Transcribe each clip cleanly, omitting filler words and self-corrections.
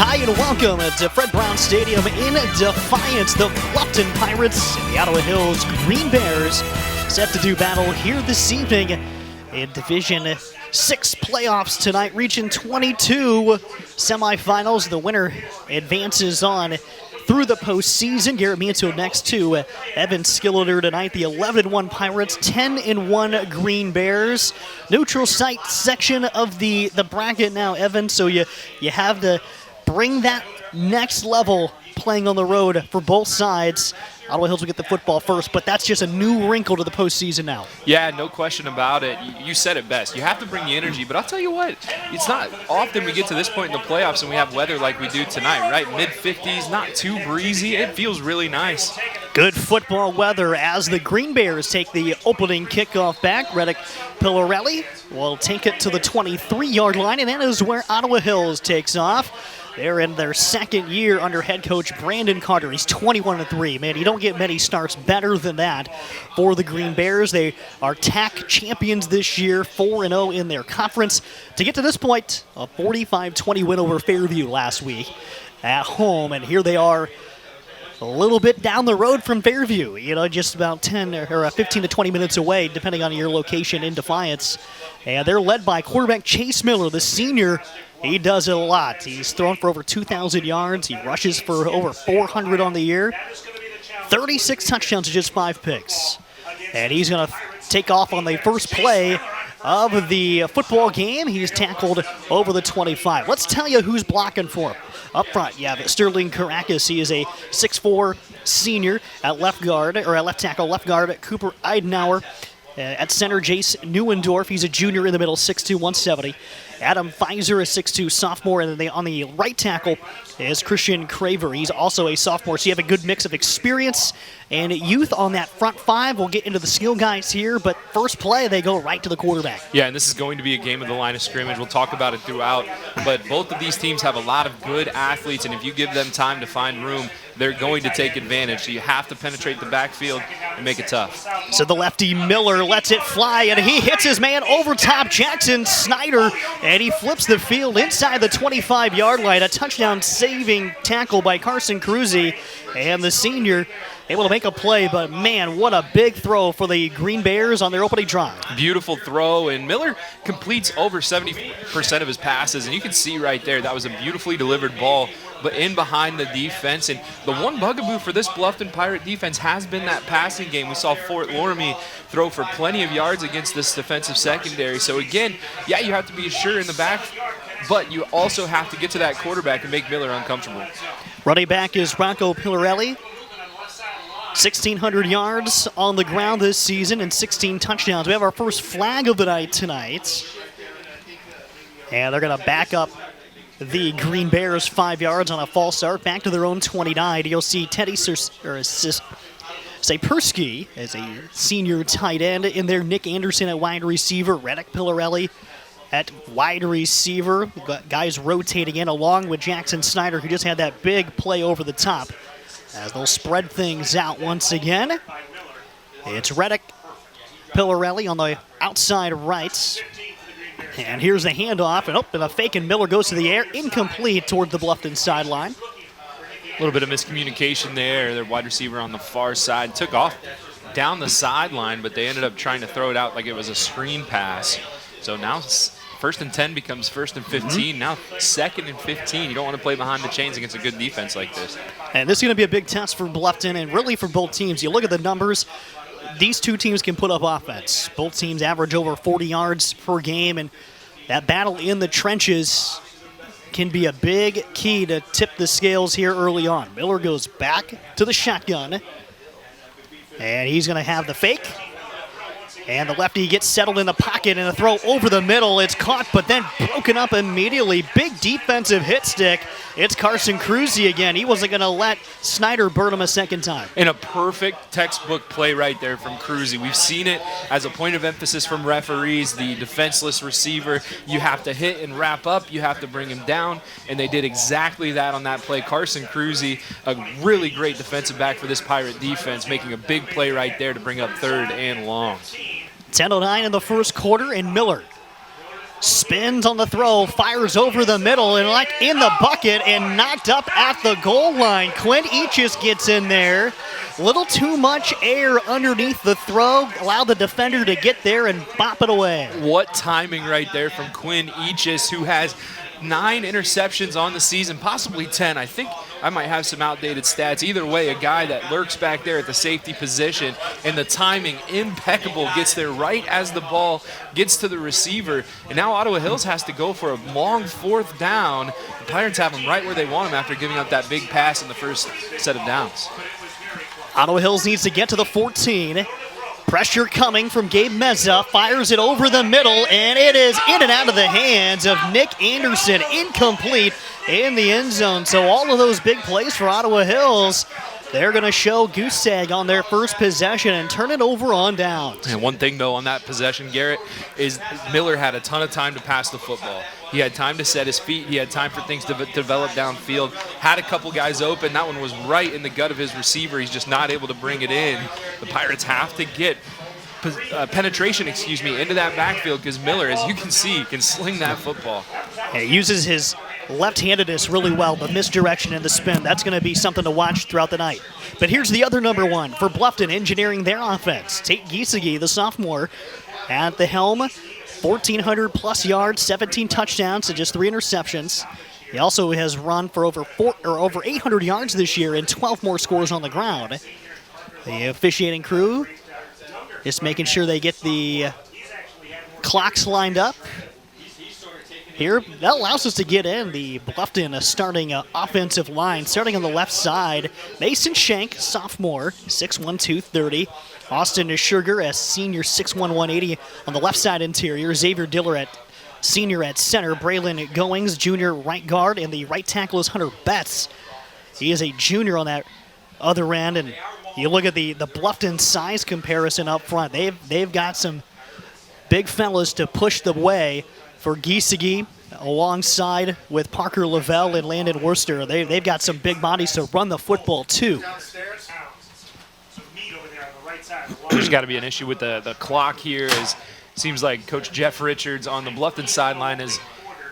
Hi and welcome to Fred Brown Stadium in Defiance. The Bluffton Pirates and the Ottawa Hills Green Bears set to do battle here this evening in Division 6 playoffs tonight. Region 22 semifinals. The winner advances on through the postseason. Garrett Mianto next to Evan Skilleter tonight. The 11-1 Pirates, 10-1 Green Bears. Neutral site section of the bracket now, Evan. So you have to bring that next level playing on the road for both sides. Ottawa Hills will get the football first, but that's just a new wrinkle to the postseason now. Yeah, no question about it. You said it best. You have to bring the energy, but I'll tell you what, it's not often we get to this point in the playoffs and we have weather like we do tonight, right? Mid-50s, not too breezy. It feels really nice. Good football weather as the Green Bears take the opening kickoff back. Reddick Pillarelli will take it to the 23-yard line, and that is where Ottawa Hills takes off. They're in their second year under head coach Brandon Carter. He's 21-3. Man, you don't get many starts better than that for the Green Bears. They are TAC champions this year, 4-0 in their conference. To get to this point, a 45-20 win over Fairview last week at home. And here they are a little bit down the road from Fairview, just about 10 or 15 to 20 minutes away, depending on your location in Defiance. And they're led by quarterback Chase Miller, the senior. He does it a lot. He's thrown for over 2,000 yards. He rushes for over 400 on the year. 36 touchdowns to just 5 picks. And he's going to take off on the first play of the football game. He's tackled over the 25. Let's tell you who's blocking for him. Up front, you have Sterling Caracas. He is a 6'4 senior at left guard, or at left tackle. Left guard, Cooper Eidenauer. At center, Jace Neuendorf. He's a junior in the middle, 6'2", 170. Adam Pfizer, a 6'2 sophomore. And then on the right tackle is Christian Craver. He's also a sophomore, so you have a good mix of experience and youth on that front five. We'll get into the skill guys here, but first play, they go right to the quarterback. Yeah, and this is going to be a game of the line of scrimmage. We'll talk about it throughout, but both of these teams have a lot of good athletes, and if you give them time to find room, they're going to take advantage. So you have to penetrate the backfield and make it tough. So the lefty Miller lets it fly, and he hits his man over top, Jackson Snyder, and he flips the field inside the 25-yard line. A touchdown-saving tackle by Carson Cruzy, and the senior able to make a play, but man, what a big throw for the Green Bears on their opening drive. Beautiful throw, and Miller completes over 70% of his passes, and you can see right there that was a beautifully delivered ball, but in behind the defense. And the one bugaboo for this Bluffton Pirate defense has been that passing game. We saw Fort Loramie throw for plenty of yards against this defensive secondary. So again, yeah, you have to be sure in the back, but you also have to get to that quarterback and make Miller uncomfortable. Running back is Rocco Pillarelli. 1,600 yards on the ground this season and 16 touchdowns. We have our first flag of the night tonight. And they're going to back up the Green Bears 5 yards on a false start back to their own 29. You'll see Teddy Sapersky as a senior tight end in there. Nick Anderson at wide receiver. Reddick Pillarelli at wide receiver. Guys rotating in along with Jackson Snyder, who just had that big play over the top. As they'll spread things out once again. It's Reddick Pillarelli on the outside right. And here's the handoff, and a fake, and Miller goes to the air, incomplete toward the Bluffton sideline. A little bit of miscommunication there. Their wide receiver on the far side took off down the sideline, but they ended up trying to throw it out like it was a screen pass. So now first and 10 becomes first and 15. Now second and 15. You don't want to play behind the chains against a good defense like this. And this is going to be a big test for Bluffton and really for both teams. You look at the numbers. These two teams can put up offense. Both teams average over 40 yards per game, and that battle in the trenches can be a big key to tip the scales here early on. Miller goes back to the shotgun, and he's going to have the fake. And the lefty gets settled in the pocket, and a throw over the middle. It's caught, but then broken up immediately. Big defensive hit stick. It's Carson Cruzy again. He wasn't going to let Snyder burn him a second time. And a perfect textbook play right there from Cruzy. We've seen it as a point of emphasis from referees. The defenseless receiver, you have to hit and wrap up. You have to bring him down, and they did exactly that on that play. Carson Cruzy, a really great defensive back for this Pirate defense, making a big play right there to bring up third and long. 10:09 in the first quarter, and Miller spins on the throw, fires over the middle, and like in the bucket and knocked up at the goal line. Quinn Eachus gets in there. A little too much air underneath the throw, allowed the defender to get there and bop it away. What timing right there from Quinn Eachus, who has 9 interceptions on the season, possibly 10. I think I might have some outdated stats. Either way, a guy that lurks back there at the safety position, and the timing impeccable, gets there right as the ball gets to the receiver. And now Ottawa Hills has to go for a long 4th down. The Pirates have them right where they want them after giving up that big pass in the first set of downs. Ottawa Hills needs to get to the 14. Pressure coming from Gabe Meza, fires it over the middle, and it is in and out of the hands of Nick Anderson, incomplete in the end zone. So all of those big plays for Ottawa Hills, they're going to show goose egg on their first possession and turn it over on downs. And one thing, though, on that possession, Garrett, is Miller had a ton of time to pass the football. He had time to set his feet. He had time for things to develop downfield. Had a couple guys open. That one was right in the gut of his receiver. He's just not able to bring it in. The Pirates have to get penetration, into that backfield, because Miller, as you can see, can sling that football. And he uses his left-handedness really well, the misdirection and the spin. That's going to be something to watch throughout the night. But here's the other number one for Bluffton, engineering their offense. Tate Giesecke, the sophomore, at the helm. 1,400-plus yards, 17 touchdowns, and just 3 interceptions. He also has run for over 800 yards this year and 12 more scores on the ground. The officiating crew just making sure they get the clocks lined up. Here, that allows us to get in the Bluffton starting offensive line. Starting on the left side, Mason Shank, sophomore, 6'1", 230. Austin Sugar, a senior, 6'1", 180 on the left side interior. Xavier Diller, senior at center. Braylon Goings, junior, right guard. And the right tackle is Hunter Betts. He is a junior on that other end. And you look at the Bluffton size comparison up front. They've got some big fellas to push the way for Giesecke, alongside with Parker Lavelle and Landon Worcester. They've got some big bodies to run the football, too. There's got to be an issue with the clock here. As seems like Coach Jeff Richards on the Bluffton sideline has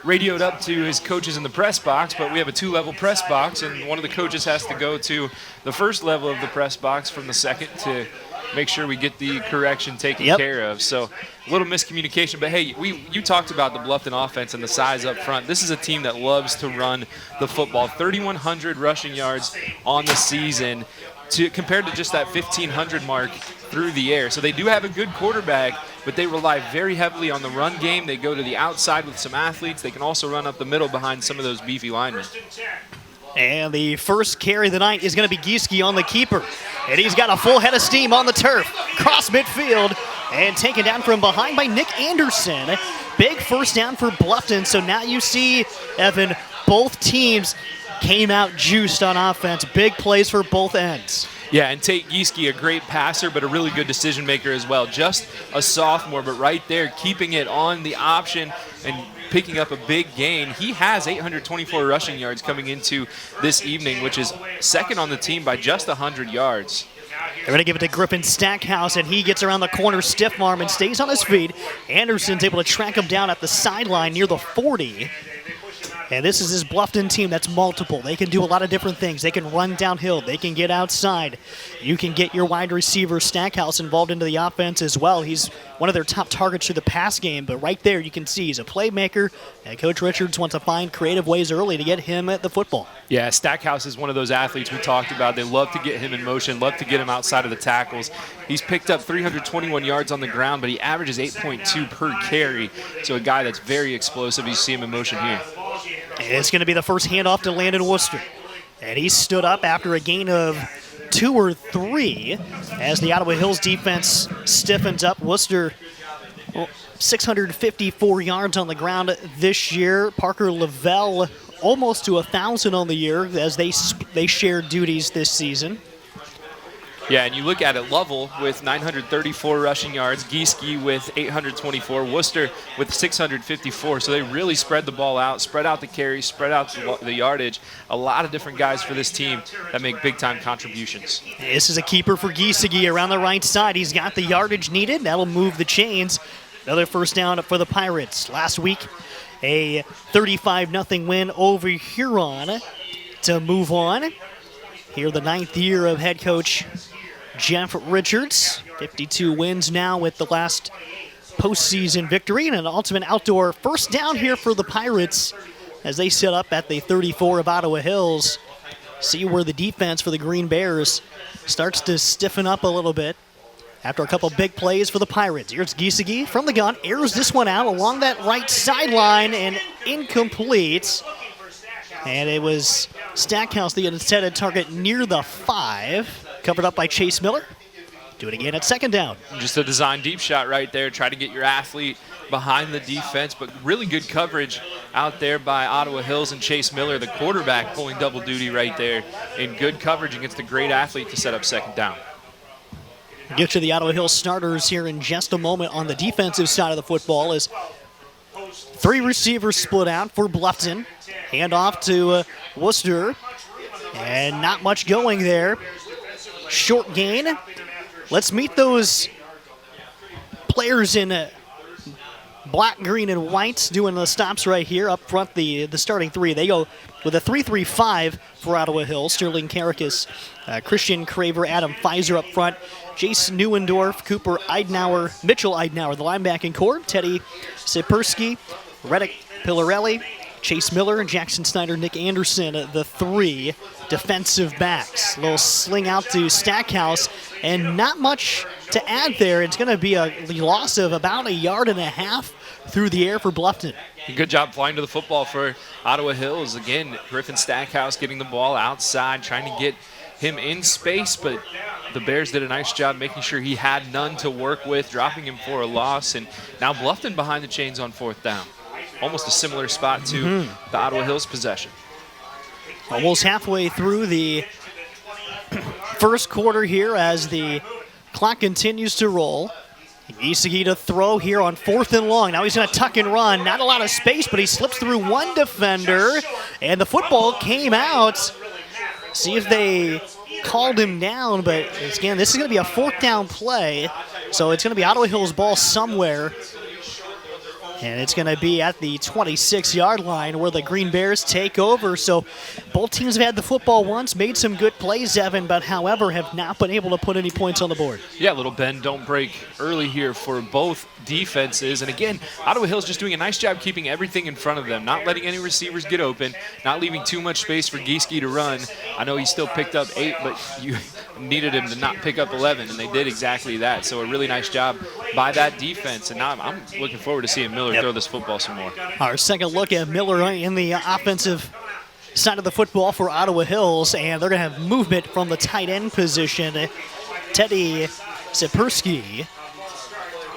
radioed up to his coaches in the press box, but we have a 2-level press box, and one of the coaches has to go to the first level of the press box from the second to make sure we get the correction taken care of. So a little miscommunication, but hey, you talked about the Bluffton offense and the size up front. This is a team that loves to run the football. 3,100 rushing yards on the season compared to just that 1,500 mark through the air. So they do have a good quarterback, but they rely very heavily on the run game. They go to the outside with some athletes. They can also run up the middle behind some of those beefy linemen. And the first carry of the night is going to be Giesecke on the keeper. And he's got a full head of steam on the turf. Cross midfield and taken down from behind by Nick Anderson. Big first down for Bluffton. So now you see, Evan, both teams came out juiced on offense. Big plays for both ends. Yeah, and Tate Giesecke, a great passer, but a really good decision maker as well. Just a sophomore, but right there, keeping it on the option and picking up a big gain. He has 824 rushing yards coming into this evening, which is second on the team by just 100 yards. They're going to give it to Griffin Stackhouse, and he gets around the corner stiff arm and stays on his feet. Anderson's able to track him down at the sideline near the 40. And this is his Bluffton team that's multiple. They can do a lot of different things. They can run downhill. They can get outside. You can get your wide receiver Stackhouse involved into the offense as well. He's one of their top targets through the pass game, but right there you can see he's a playmaker, and Coach Richards wants to find creative ways early to get him at the football. Yeah, Stackhouse is one of those athletes we talked about. They love to get him in motion, love to get him outside of the tackles. He's picked up 321 yards on the ground, but he averages 8.2 per carry, so a guy that's very explosive. You see him in motion here. And it's going to be the first handoff to Landon Worcester. And he stood up after a gain of 2 or 3 as the Ottawa Hills defense stiffens up. Worcester, 654 yards on the ground this year. Parker Lavelle almost to 1,000 on the year as they share duties this season. Yeah, and you look at it, Lovell with 934 rushing yards, Giesecke with 824, Worcester with 654. So they really spread the ball out, spread out the carries, spread out the yardage. A lot of different guys for this team that make big-time contributions. This is a keeper for Giesecke around the right side. He's got the yardage needed. That'll move the chains. Another first down for the Pirates. Last week, a 35-0 win over Huron to move on. Here, the 9th year of head coach Jeff Richards. 52 wins now with the last postseason victory and an ultimate outdoor first down here for the Pirates as they set up at the 34 of Ottawa Hills. See where the defense for the Green Bears starts to stiffen up a little bit after a couple big plays for the Pirates. Here's Giesecke from the gun, airs this one out along that right sideline and incomplete. And it was Stackhouse, the intended target near the 5, covered up by Chase Miller. Do it again at second down. Just a design deep shot right there. Try to get your athlete behind the defense, but really good coverage out there by Ottawa Hills and Chase Miller, the quarterback, pulling double duty right there in good coverage against a great athlete to set up second down. Get to the Ottawa Hills starters here in just a moment on the defensive side of the football as 3 receivers split out for Bluffton. Hand off to Worcester, and not much going there. Short gain. Let's meet those players in black, green, and white doing the stops right here up front, the starting 3. They go with a 3-3-5 for Ottawa Hills. Sterling Karakas, Christian Craver, Adam Pfizer up front, Jason Neuendorf, Cooper Eidenauer, Mitchell Eidenauer, the linebacking core, Teddy Sipersky, Reddick Pillarelli, Chase Miller, Jackson Snyder, Nick Anderson, the 3 defensive backs. A little sling out to Stackhouse, and not much to add there. It's going to be a loss of about 1.5 yards through the air for Bluffton. Good job flying to the football for Ottawa Hills. Again, Griffin Stackhouse getting the ball outside, trying to get him in space, but the Bears did a nice job making sure he had none to work with, dropping him for a loss, and now Bluffton behind the chains on 4th down. Almost a similar spot to the Ottawa Hills possession. Almost halfway through the first quarter here as the clock continues to roll. Giesecke to throw here on 4th and long. Now he's going to tuck and run. Not a lot of space, but he slips through one defender, and the football came out. See if they called him down, but again, this is going to be a 4th down play, so it's going to be Ottawa Hills' ball somewhere. And it's going to be at the 26-yard line where the Green Bears take over. So both teams have had the football once, made some good plays, Evan, but however have not been able to put any points on the board. Yeah, little bend, don't break early here for both defenses. And again, Ottawa Hills just doing a nice job keeping everything in front of them, not letting any receivers get open, not leaving too much space for Giesecke to run. I know he still picked up 8, but you needed him to not pick up 11, and they did exactly that. So a really nice job by that defense. And now I'm looking forward to seeing Miller throw this football some more. Our second look at Miller in the offensive side of the football for Ottawa Hills, and they're going to have movement from the tight end position. Teddy Sipersky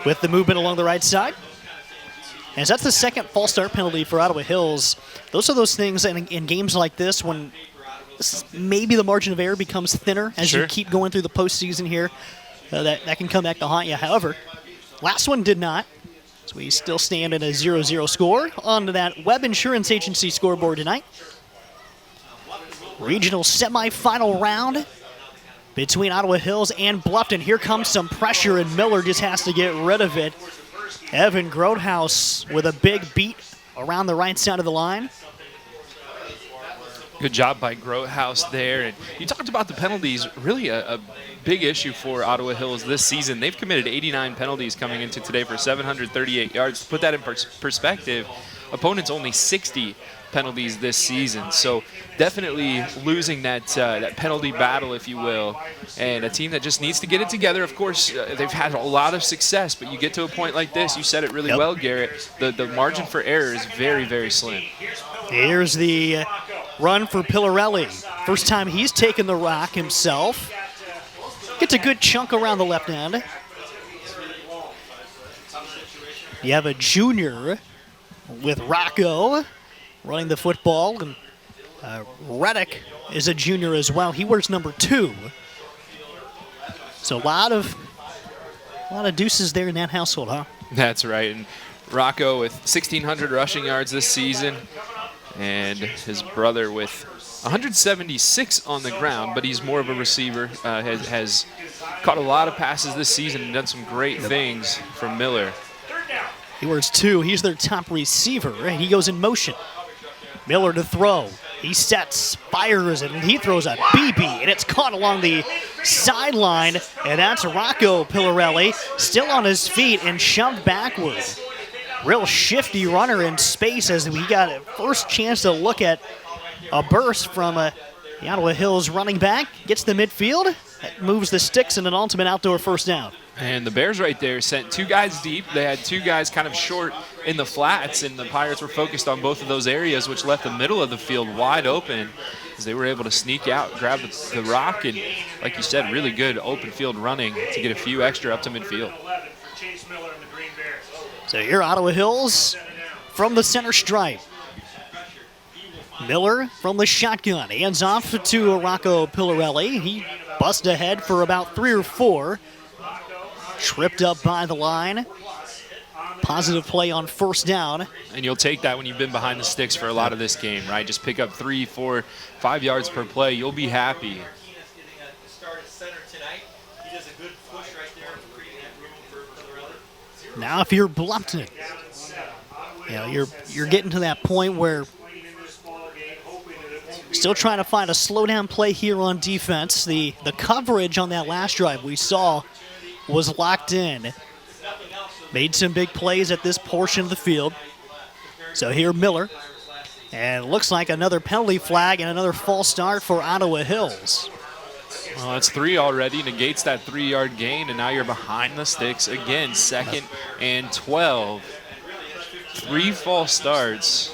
with the movement along the right side. And that's the second false start penalty for Ottawa Hills. Those are those things in games like this when maybe the margin of error becomes thinner as you keep going through the postseason here. That can come back to haunt you. However, last one did not. So we still stand at a 0-0 score on that Webb Insurance Agency scoreboard tonight. Regional semifinal round between Ottawa Hills and Bluffton. Here comes some pressure, and Miller just has to get rid of it. Evan Grothaus with a big beat around the right side of the line. Good job by Grothaus there. And you talked about the penalties, really a big issue for Ottawa Hills this season. They've committed 89 penalties coming into today for 738 yards. To put that in perspective, opponents only 60 penalties this season. So definitely losing that penalty battle, if you will, and a team that just needs to get it together. Of course, they've had a lot of success, but you get to a point like this, you said it really well, Garrett, the margin for error is very, very slim. Here's the run for Pillarelli. First time he's taken the rock himself. Gets a good chunk around the left end. You have a junior with Rocco running the football, and Reddick is a junior as well. He wears number 2. So a lot of deuces there in that household, huh? That's right. And Rocco with 1,600 rushing yards this season, and his brother with 176 on the ground, but he's more of a receiver, has caught a lot of passes this season and done some great things from Miller. He wears 2. He's their top receiver. He goes in motion. Miller to throw. He sets, fires, and he throws a BB, and it's caught along the sideline, and that's Rocco Pillarelli still on his feet and shoved backward. Real shifty runner in space as we got a first chance to look at a burst from the Ottawa Hills running back. Gets the midfield, moves the sticks, and an ultimate outdoor first down. And the Bears right there sent 2 guys deep. They had 2 guys kind of short in the flats, and the Pirates were focused on both of those areas, which left the middle of the field wide open as they were able to sneak out, grab the rock, and like you said, really good open field running to get a few extra up to midfield. So here Ottawa Hills from the center stripe. Miller from the shotgun, hands off to Rocco Pillarelli. He busts ahead for about 3 or 4. Tripped up by the line. Positive play on first down. And you'll take that when you've been behind the sticks for a lot of this game, right? Just pick up 3, 4, 5 yards per play. You'll be happy. Now if you're Bluffton, you're getting to that point where still trying to find a slowdown play here on defense. The coverage on that last drive we saw was locked in. Made some big plays at this portion of the field. So here Miller. And it looks like another penalty flag and another false start for Ottawa Hills. Well, that's 3 already, negates that 3-yard gain, and now you're behind the sticks again, 2nd and 12. 3 false starts.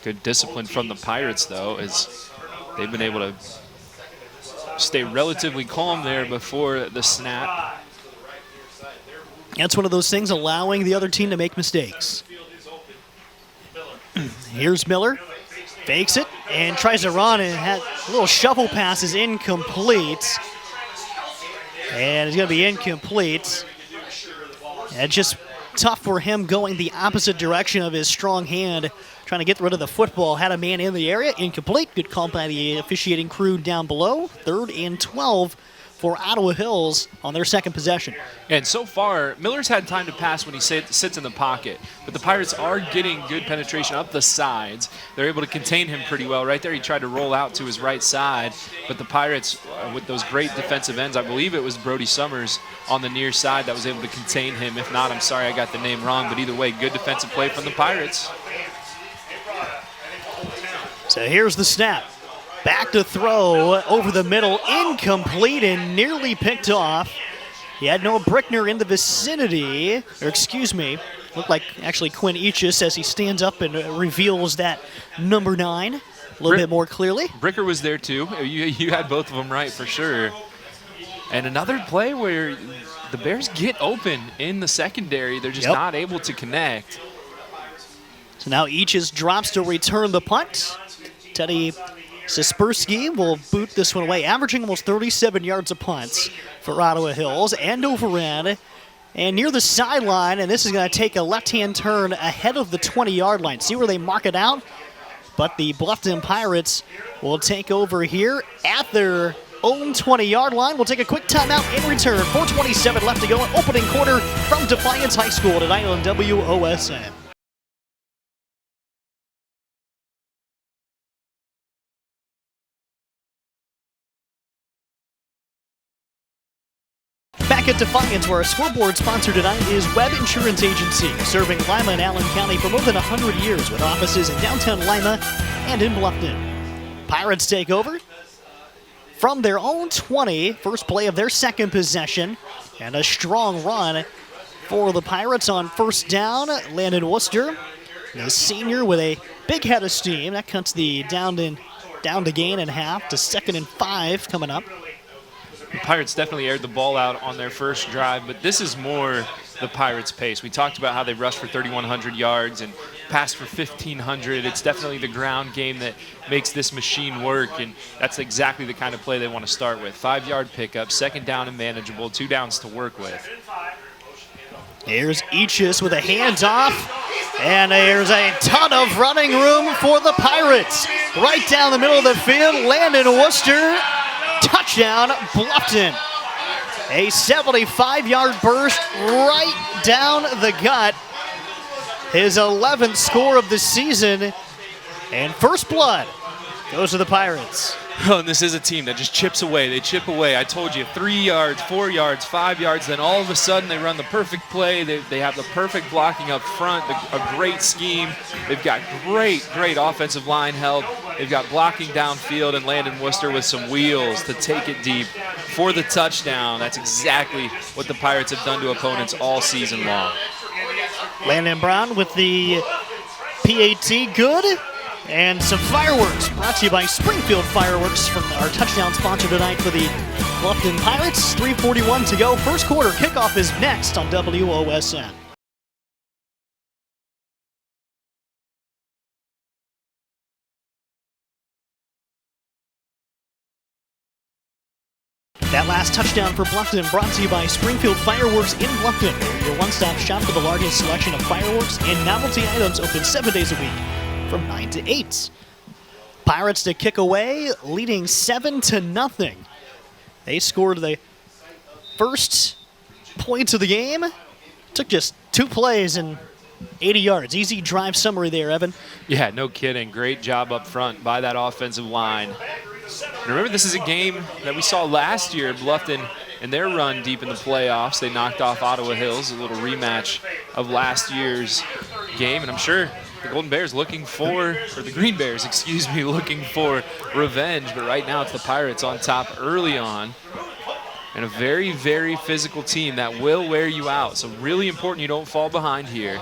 Good discipline from the Pirates, though, as they've been able to stay relatively calm there before the snap. That's one of those things, allowing the other team to make mistakes. Here's Miller, fakes it, and tries to run, and had a little shuffle pass is incomplete. And it's going to be incomplete. And it's just tough for him going the opposite direction of his strong hand, trying to get rid of the football. Had a man in the area, incomplete. Good call by the officiating crew down below. 3rd and 12 for Ottawa Hills on their second possession. And so far, Miller's had time to pass when he sits in the pocket, but the Pirates are getting good penetration up the sides. They're able to contain him pretty well. Right there, he tried to roll out to his right side, but the Pirates, with those great defensive ends, I believe it was Brody Summers on the near side that was able to contain him. If not, I'm sorry I got the name wrong, but either way, good defensive play from the Pirates. So here's the snap. Back to throw over the middle, incomplete and nearly picked off. He had Noah Brickner in the vicinity, or excuse me, looked like actually Quinn Eachus as he stands up and reveals that number 9 a little bit more clearly. Bricker was there too. You had both of them right for sure. And another play where the Bears get open in the secondary. They're just not able to connect. So now Eachus drops to return the punt. Teddy Sispersky will boot this one away, averaging almost 37 yards a punt for Ottawa Hills. End over end and near the sideline, and this is going to take a left-hand turn ahead of the 20-yard line. See where they mark it out? But the Bluffton Pirates will take over here at their own 20-yard line. We'll take a quick timeout in return. 4:27 left to go in opening quarter from Defiance High School tonight on WOSN. Back at Defiance, where our scoreboard sponsor tonight is Webb Insurance Agency, serving Lima and Allen County for more than 100 years with offices in downtown Lima and in Bluffton. Pirates take over from their own 20, first play of their second possession, and a strong run for the Pirates on first down. Landon Worcester, the senior, with a big head of steam. That cuts the down to gain in half to 2nd and 5 coming up. The Pirates definitely aired the ball out on their first drive, but this is more the Pirates' pace. We talked about how they rushed for 3,100 yards and passed for 1,500. It's definitely the ground game that makes this machine work, and that's exactly the kind of play they want to start with. 5-yard pickup, 2nd down and manageable, 2 downs to work with. Here's Eachus with a hands-off, and there's a ton of running room for the Pirates. Right down the middle of the field, Landon Worcester Touchdown, Bluffton. A 75-yard burst right down the gut. His 11th score of the season. And first blood goes to the Pirates. Oh, and this is a team that just chips away. They chip away. I told you, 3 yards, 4 yards, 5 yards. Then all of a sudden, they run the perfect play. They have the perfect blocking up front, a great scheme. They've got great offensive line help. They've got blocking downfield, and Landon Worcester with some wheels to take it deep for the touchdown. That's exactly what the Pirates have done to opponents all season long. Landon Brown with the PAT good. And some fireworks brought to you by Springfield Fireworks from our touchdown sponsor tonight for the Bluffton Pirates. 3:41 to go. First quarter kickoff is next on WOSN. That last touchdown for Bluffton brought to you by Springfield Fireworks in Bluffton. Your one-stop shop for the largest selection of fireworks and novelty items, open 7 days a week from 9 to 8. Pirates to kick away, leading 7-0. They scored the first points of the game. Took just 2 plays and 80 yards. Easy drive summary there, Evan. Yeah, no kidding. Great job up front by that offensive line. And remember, this is a game that we saw last year at Bluffton in their run deep in the playoffs. They knocked off Ottawa Hills, a little rematch of last year's game. And I'm sure the Golden Bears looking for, or the Green Bears, excuse me, looking for revenge. But right now it's the Pirates on top early on. And a very, very physical team that will wear you out. So really important you don't fall behind here.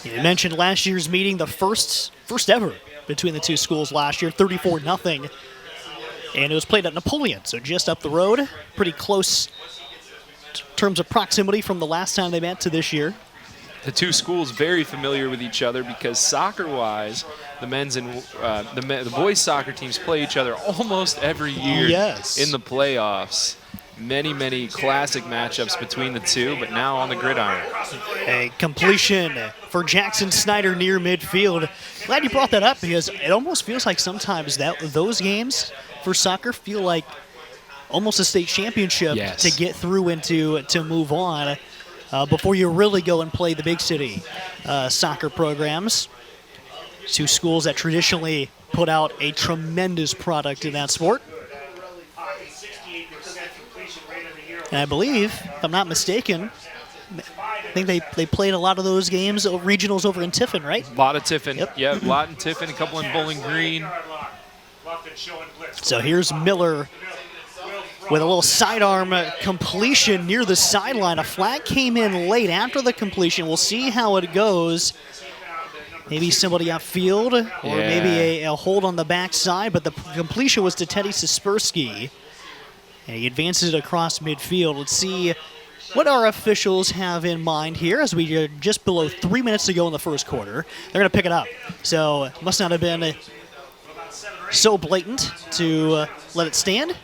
You mentioned last year's meeting, the first ever between the two schools last year, 34-0. And it was played at Napoleon, so just up the road. Pretty close in terms of proximity from the last time they met to this year. The two schools very familiar with each other because soccer-wise, the men's and the boys' soccer teams play each other almost every year in the playoffs. Many, many classic matchups between the two, but now on the gridiron. A completion for Jackson Snyder near midfield. Glad you brought that up because it almost feels like sometimes that those games for soccer feel like almost a state championship to get through and to move on before you really go and play the big city soccer programs. Two schools that traditionally put out a tremendous product in that sport. And I believe, if I'm not mistaken, I think they played a lot of those games, regionals over in Tiffin, right? A lot of Tiffin. Yep. Yeah, a lot in Tiffin, a couple in Bowling Green. So here's Miller with a little sidearm completion near the sideline. A flag came in late after the completion. We'll see how it goes. Maybe somebody upfield or maybe a hold on the backside, but the completion was to Teddy Sispersky. And he advances it across midfield. Let's see what our officials have in mind here as we are just below 3 minutes to go in the first quarter. They're going to pick it up. So it must not have been so blatant to let it stand. I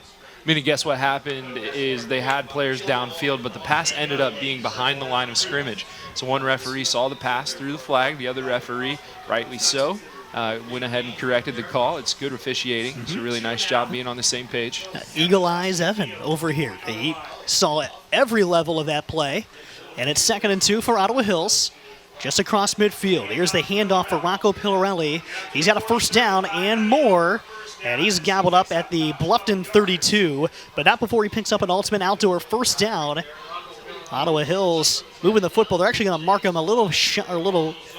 mean, guess what happened is they had players downfield, but the pass ended up being behind the line of scrimmage. So one referee saw the pass through the flag. The other referee, rightly so, went ahead and corrected the call. It's good officiating. It's a really nice job being on the same page. Eagle Eyes Evan over here. He saw every level of that play. And it's 2nd and 2 for Ottawa Hills. Just across midfield. Here's the handoff for Rocco Pillarelli. He's got a first down and more. And he's gobbled up at the Bluffton 32. But not before he picks up an ultimate outdoor first down. Ottawa Hills moving the football. They're actually going to mark him a little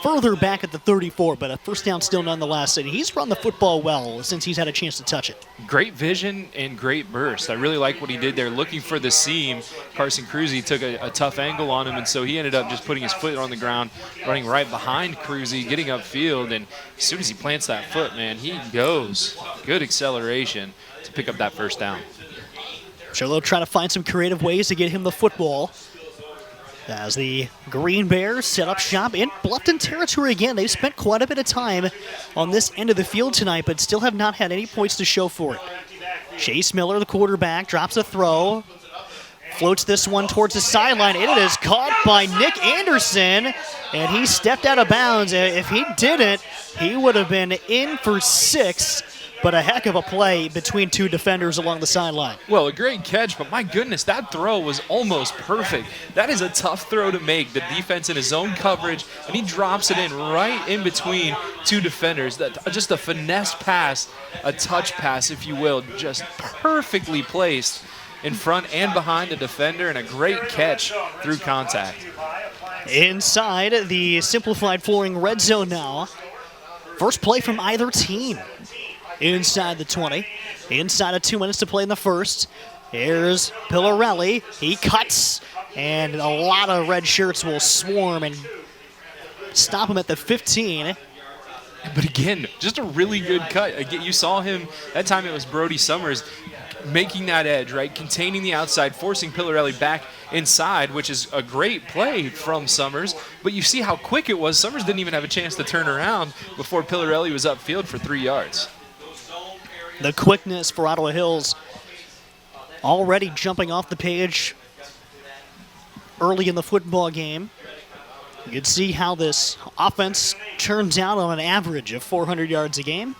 further back at the 34, but a first down still nonetheless. And he's run the football well since he's had a chance to touch it. Great vision and great burst. I really like what he did there, looking for the seam. Carson Cruzy took a tough angle on him, and so he ended up just putting his foot on the ground, running right behind Cruzy, getting upfield. And as soon as he plants that foot, man, he goes. Good acceleration to pick up that first down. So they'll try to find some creative ways to get him the football. As the Green Bears set up shop in Bluffton territory again. They've spent quite a bit of time on this end of the field tonight, but still have not had any points to show for it. Chase Miller, the quarterback, drops a throw. Floats this one towards the sideline. It is caught by Nick Anderson, and he stepped out of bounds. If he didn't, he would have been in for 6 but a heck of a play between two defenders along the sideline. Well, a great catch, but my goodness, that throw was almost perfect. That is a tough throw to make. The defense in his own coverage, and he drops it in right in between two defenders. Just a finesse pass, a touch pass, if you will, just perfectly placed in front and behind the defender, and a great catch through contact. Inside the simplified flooring red zone now. First play from either team. Inside the 20. Inside of 2 minutes to play in the first. Here's Pillarelli. He cuts, and a lot of red shirts will swarm and stop him at the 15. But again, just a really good cut. Again, you saw him, that time it was Brody Summers, making that edge, right? Containing the outside, forcing Pillarelli back inside, which is a great play from Summers. But you see how quick it was. Summers didn't even have a chance to turn around before Pillarelli was upfield for 3 yards. The quickness for Ottawa Hills already jumping off the page early in the football game. You can see how this offense turns out on an average of 400 yards a game.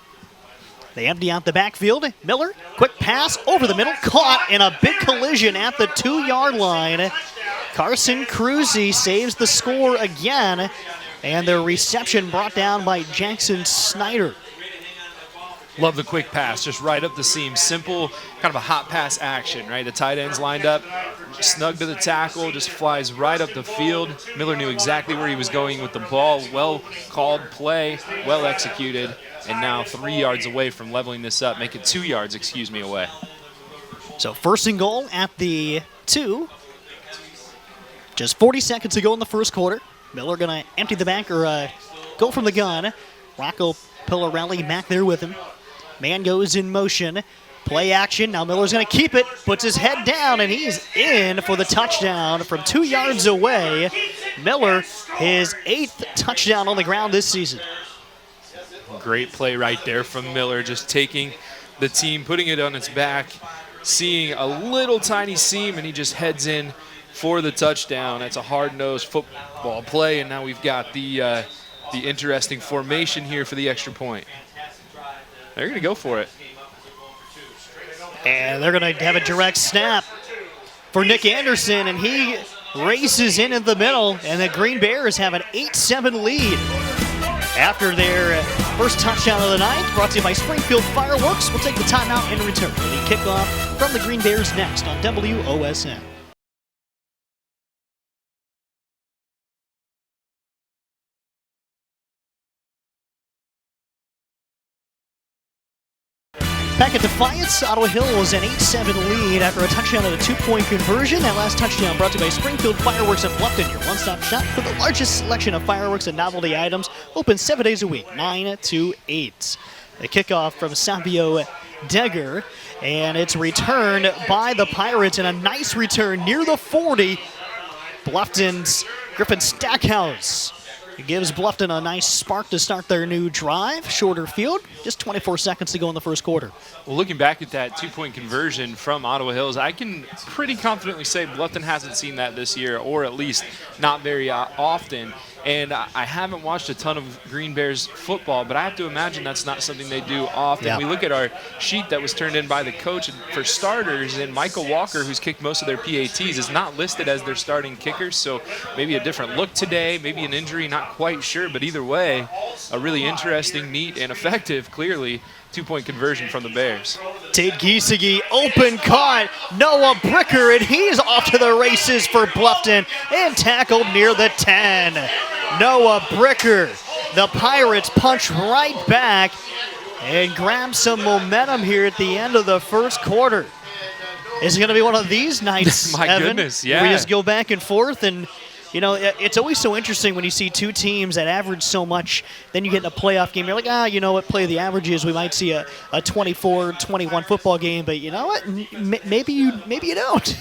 They empty out the backfield. Miller, quick pass over the middle, caught in a big collision at the 2-yard line. Carson Cruzy saves the score again, and their reception brought down by Jackson Snyder. Love the quick pass, just right up the seam. Simple, kind of a hot pass action, right? The tight end's lined up, snug to the tackle, just flies right up the field. Miller knew exactly where he was going with the ball. Well called play, well executed, and now 3 yards away from leveling this up. Make it 2 yards, away. So first and goal at the 2. Just 40 seconds to go in the first quarter. Miller going to empty the back or go from the gun. Rocco Pillarelli back there with him. Man goes in motion. Play action. Now Miller's going to keep it. Puts his head down, and he's in for the touchdown from 2 yards away. Miller, his 8th touchdown on the ground this season. Great play right there from Miller, just taking the team, putting it on its back, seeing a little tiny seam, and he just heads in for the touchdown. That's a hard-nosed football play, and now we've got the interesting formation here for the extra point. They're going to go for it. And they're going to have a direct snap for Nick Anderson, and he races in the middle, and the Green Bears have an 8-7 lead. After their first touchdown of the night, brought to you by Springfield Fireworks. We'll take the timeout and return for the kickoff from the Green Bears next on WOSN. Back at Defiance, Ottawa Hills an 8-7 lead after a touchdown and a 2-point conversion. That last touchdown brought to you by Springfield Fireworks in Bluffton, your one-stop shop for the largest selection of fireworks and novelty items. Open 7 days a week, 9 to 8. The kickoff from Savio Degger, and it's returned by the Pirates, and a nice return near the 40. Bluffton's Griffin Stackhouse. It gives Bluffton a nice spark to start their new drive. Shorter field, just 24 seconds to go in the first quarter. Well, looking back at that 2-point conversion from Ottawa Hills, I can pretty confidently say Bluffton hasn't seen that this year, or at least not very often. And I haven't watched a ton of Green Bears football, but I have to imagine that's not something they do often. Yeah. We look at our sheet that was turned in by the coach, and for starters, and Michael Walker, who's kicked most of their PATs, is not listed as their starting kicker, so maybe a different look today, maybe an injury, not quite sure, but either way, a really interesting, neat, and effective, clearly, 2-point conversion from the Bears. Tate Giesige, open caught. Noah Bricker, and he's off to the races for Bluffton and tackled near the 10. Noah Bricker. The Pirates punch right back and grab some momentum here at the end of the first quarter. Is it going to be one of these nights, My Evan? goodness, yeah. We just go back and forth, and you know, it's always so interesting when you see two teams that average so much, then you get in a playoff game, you're like, you know what, play the averages, we might see a 24-21 football game, but you know what, maybe you don't.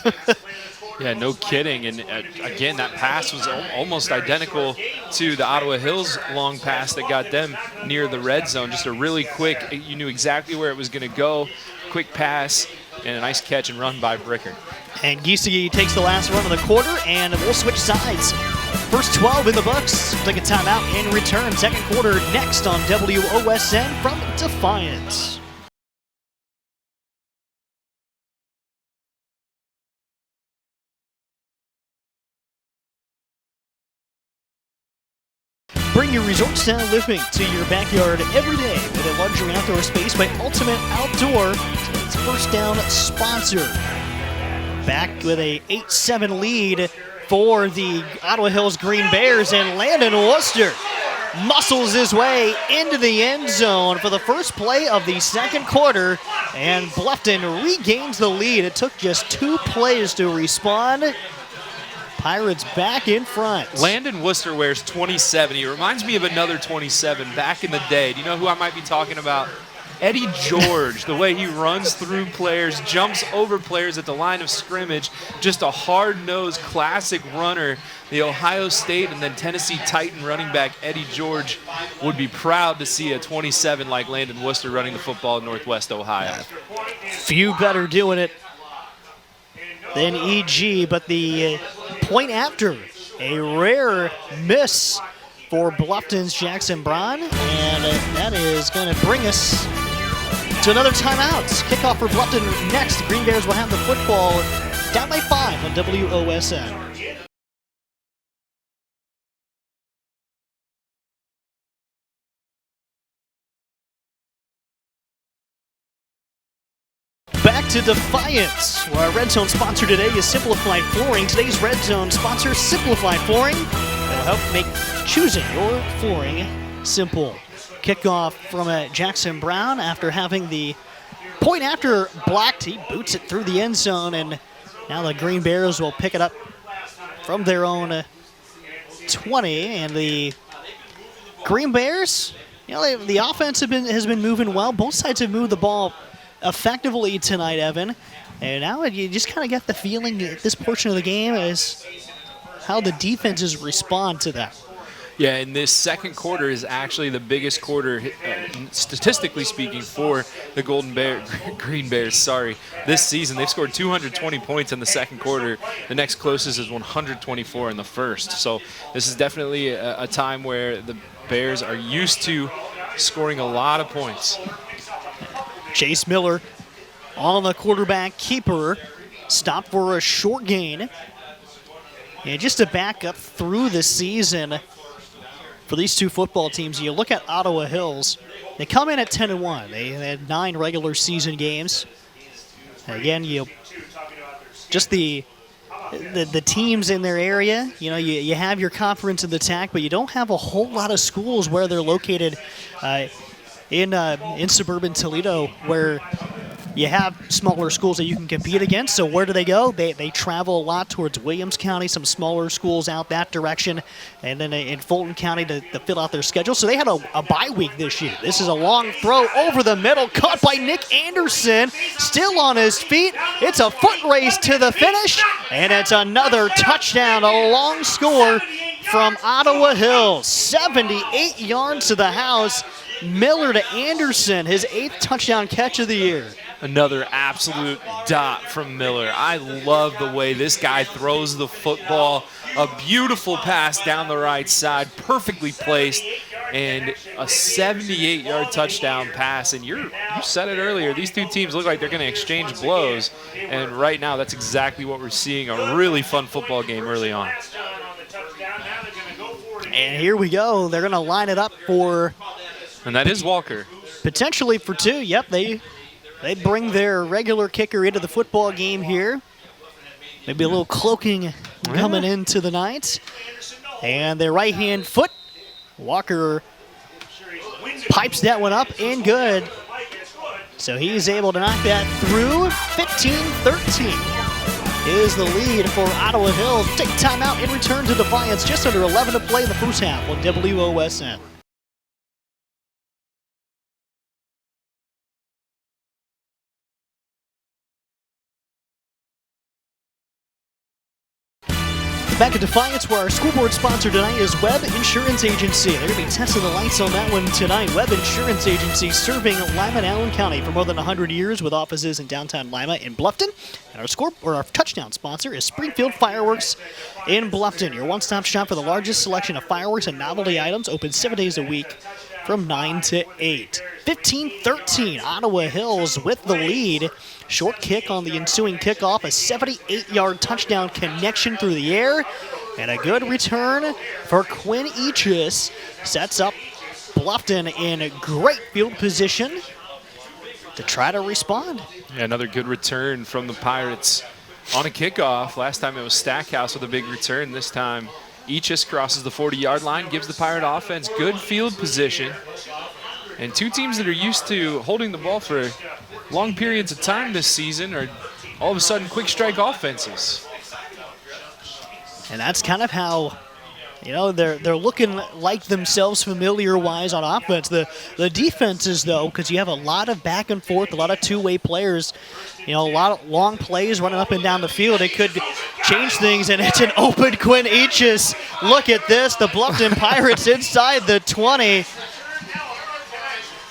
Yeah, no kidding. And again, that pass was almost identical to the Ottawa Hills long pass that got them near the red zone. Just a really quick, you knew exactly where it was going to go, quick pass, and a nice catch and run by Bricker. And Giesige takes the last run of the quarter, and we'll switch sides. First 12 in the books. Take a timeout and return. Second quarter next on WOSN from Defiance. Bring your resort style living to your backyard every day with a luxury outdoor space by Ultimate Outdoor, tonight's first down sponsor. Back with a 8-7 lead for the Ottawa Hills Green Bears, and Landon Worcester muscles his way into the end zone for the first play of the second quarter, and Bluffton regains the lead. It took just 2 plays to respond. Pirates back in front. Landon Worcester wears 27. He reminds me of another 27 back in the day. Do you know who I might be talking about? Eddie George, the way he runs through players, jumps over players at the line of scrimmage, just a hard-nosed classic runner. The Ohio State and then Tennessee Titan running back Eddie George would be proud to see a 27 like Landon Worcester running the football in Northwest Ohio. Few better doing it than EG, but the point after, a rare miss for Bluffton's Jackson Braun, and that is going to bring us to another timeout. Kickoff for Bluffton next. The Green Bears will have the football down by 5 on WOSN. Back to Defiance, where our Red Zone sponsor today is Simplified Flooring. Today's Red Zone sponsor, Simplified Flooring, will help make choosing your flooring simple. Kickoff from Jackson Braun after having the point after blocked. He boots it through the end zone, and now the Green Bears will pick it up from their own 20. And the Green Bears, the offense has been moving well. Both sides have moved the ball effectively tonight, Evan. And now you just kind of get the feeling that this portion of the game is how the defenses respond to that. Yeah, and this second quarter is actually the biggest quarter, statistically speaking, for the Green Bears. This season. They've scored 220 points in the second quarter. The next closest is 124 in the first. So this is definitely a time where the Bears are used to scoring a lot of points. Chase Miller on the quarterback keeper, stopped for a short gain. And just to back up through the season for these two football teams, you look at Ottawa Hills, they come in at 10-1. They had 9 regular season games. Again, just the teams in their area, you have your conference in the TAC, but you don't have a whole lot of schools where they're located in suburban Toledo, where you have smaller schools that you can compete against. So where do they go? They travel a lot towards Williams County, some smaller schools out that direction, and then in Fulton County to fill out their schedule. So they had a bye week this year. This is a long throw over the middle, caught by Nick Anderson, still on his feet. It's a foot race to the finish, and it's another touchdown, a long score from Ottawa Hills. 78 yards to the house. Miller to Anderson, his 8th touchdown catch of the year. Another absolute dot from Miller. I love the way this guy throws the football. A beautiful pass down the right side, perfectly placed, and a 78-yard touchdown pass. And you said it earlier, these two teams look like they're going to exchange blows. And right now, that's exactly what we're seeing, a really fun football game early on. And here we go. They're going to line it up for... And that is Walker. Potentially for 2. Yep, they bring their regular kicker into the football game here. Maybe a little cloaking coming into the night. And their right-hand foot, Walker pipes that one up and good. So he's able to knock that through. 15-13 is the lead for Ottawa Hills. Take time out and return to Defiance. Just under 11 to play in the first half on WOSN. Back at Defiance, where our school board sponsor tonight is Webb Insurance Agency. They're going to be testing the lights on that one tonight. Webb Insurance Agency, serving Lima and Allen County for more than 100 years, with offices in downtown Lima and Bluffton. And our touchdown sponsor is Springfield Fireworks in Bluffton, your one-stop shop for the largest selection of fireworks and novelty items, open 7 days a week from 9 to 8. 15-13, Ottawa Hills with the lead. Short kick on the ensuing kickoff, a 78-yard touchdown connection through the air. And a good return for Quinn Eachus. Sets up Bluffton in great field position to try to respond. Yeah, another good return from the Pirates on a kickoff. Last time it was Stackhouse with a big return. This time Eachus crosses the 40-yard line, gives the Pirate offense good field position. And two teams that are used to holding the ball for long periods of time this season are all of a sudden quick strike offenses. And that's kind of how, they're looking like themselves familiar-wise on offense. The defenses, though, because you have a lot of back and forth, a lot of two-way players, a lot of long plays running up and down the field. It could change things, and it's an open Quinn Eachus. Look at this, the Bluffton Pirates inside the 20.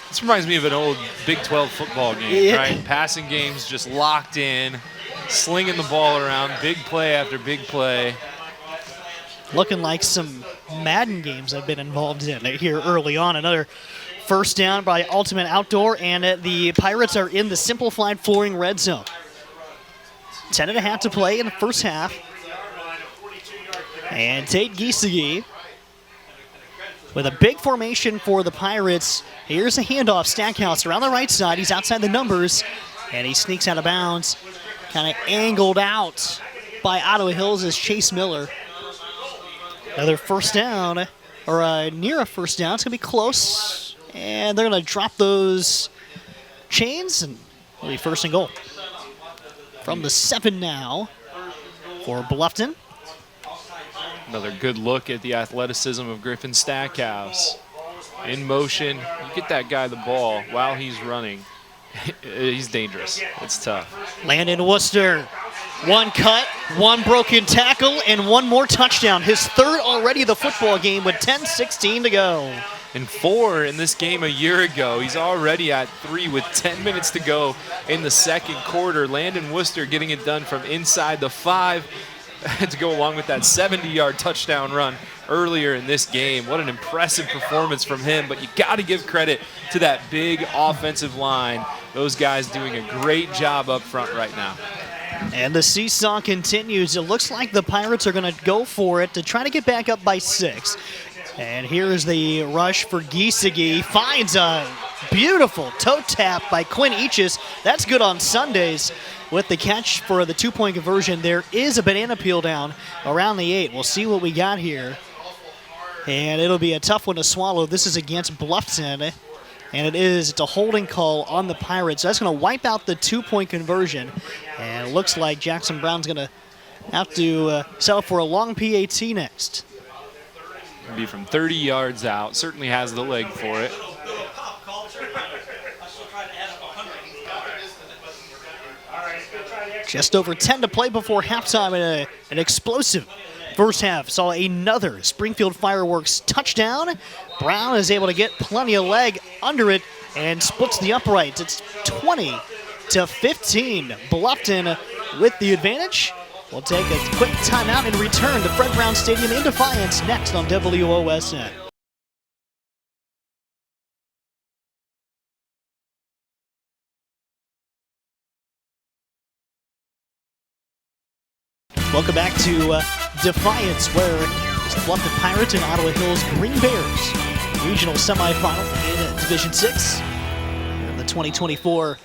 This reminds me of an old Big 12 football game, right? Passing games just locked in, slinging the ball around, big play after big play. Looking like some Madden games I've been involved in here early on. Another first down by Ultimate Outdoor, and the Pirates are in the simplified flooring red zone. 10.5 to play in the first half. And Tate Giesige with a big formation for the Pirates. Here's a handoff, Stackhouse around the right side. He's outside the numbers, and he sneaks out of bounds. Kind of angled out by Ottawa Hills as Chase Miller. Another first down, or near a first down. It's going to be close, and they're going to drop those chains, and it'll be first and goal. From the 7 now for Bluffton. Another good look at the athleticism of Griffin Stackhouse. In motion, you get that guy the ball while he's running. He's dangerous. It's tough. Landon Worcester, one cut, one broken tackle, and one more touchdown. His third already of the football game with 10:16 to go. And 4 in this game a year ago. He's already at 3 with 10 minutes to go in the second quarter. Landon Worcester getting it done from inside the 5 to go along with that 70-yard touchdown run earlier in this game. What an impressive performance from him, but you got to give credit to that big offensive line. Those guys doing a great job up front right now. And the seesaw continues. It looks like the Pirates are going to go for it to try to get back up by 6. And here's the rush for Giesige. Finds a beautiful toe tap by Quinn Eachus. That's good on Sundays. With the catch for the 2-point conversion, there is a banana peel down around the 8. We'll see what we got here. And it'll be a tough one to swallow. This is against Bluffton. And it's a holding call on the Pirates. So that's going to wipe out the 2-point conversion. And it looks like Jackson Brown's going to have to settle for a long PAT next. It'll be from 30 yards out. Certainly has the leg for it. Just over 10 to play before halftime, and an explosive first half. Saw another Springfield Fireworks touchdown. Brown is able to get plenty of leg under it and splits the uprights. It's 20-15. Bluffton with the advantage. We'll take a quick timeout and return to Fred Brown Stadium in Defiance next on WOSN. Welcome back to Defiance, where it's the Bluffton Pirates and Ottawa Hills Green Bears. Regional semifinal in Division 6. In the 2024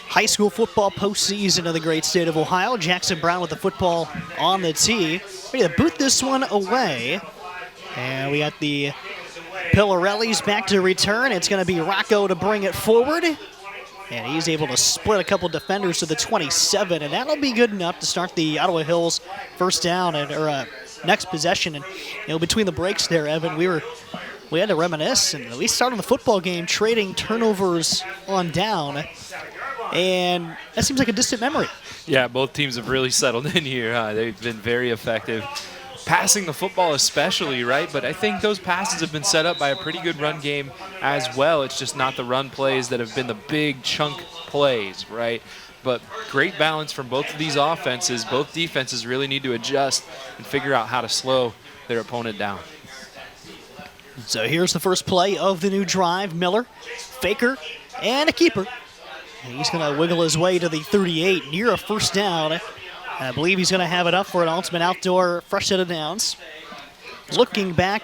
high school football postseason of the great state of Ohio. Jackson Brown with the football on the tee. Ready to boot this one away. And we got the Pillarellis back to return. It's going to be Rocco to bring it forward. And he's able to split a couple defenders to the 27, and that'll be good enough to start the Ottawa Hills first down or next possession. And between the breaks there, Evan, we had to reminisce, and we started the football game trading turnovers on down, and that seems like a distant memory. Yeah, both teams have really settled in here. They've been very effective. Passing the football especially, right? But I think those passes have been set up by a pretty good run game as well. It's just not the run plays that have been the big chunk plays, right? But great balance from both of these offenses. Both defenses really need to adjust and figure out how to slow their opponent down. So here's the first play of the new drive. Miller, faker, and a keeper. He's going to wiggle his way to the 38, near a first down I believe he's going to have enough for an ultimate outdoor fresh set of downs. Looking back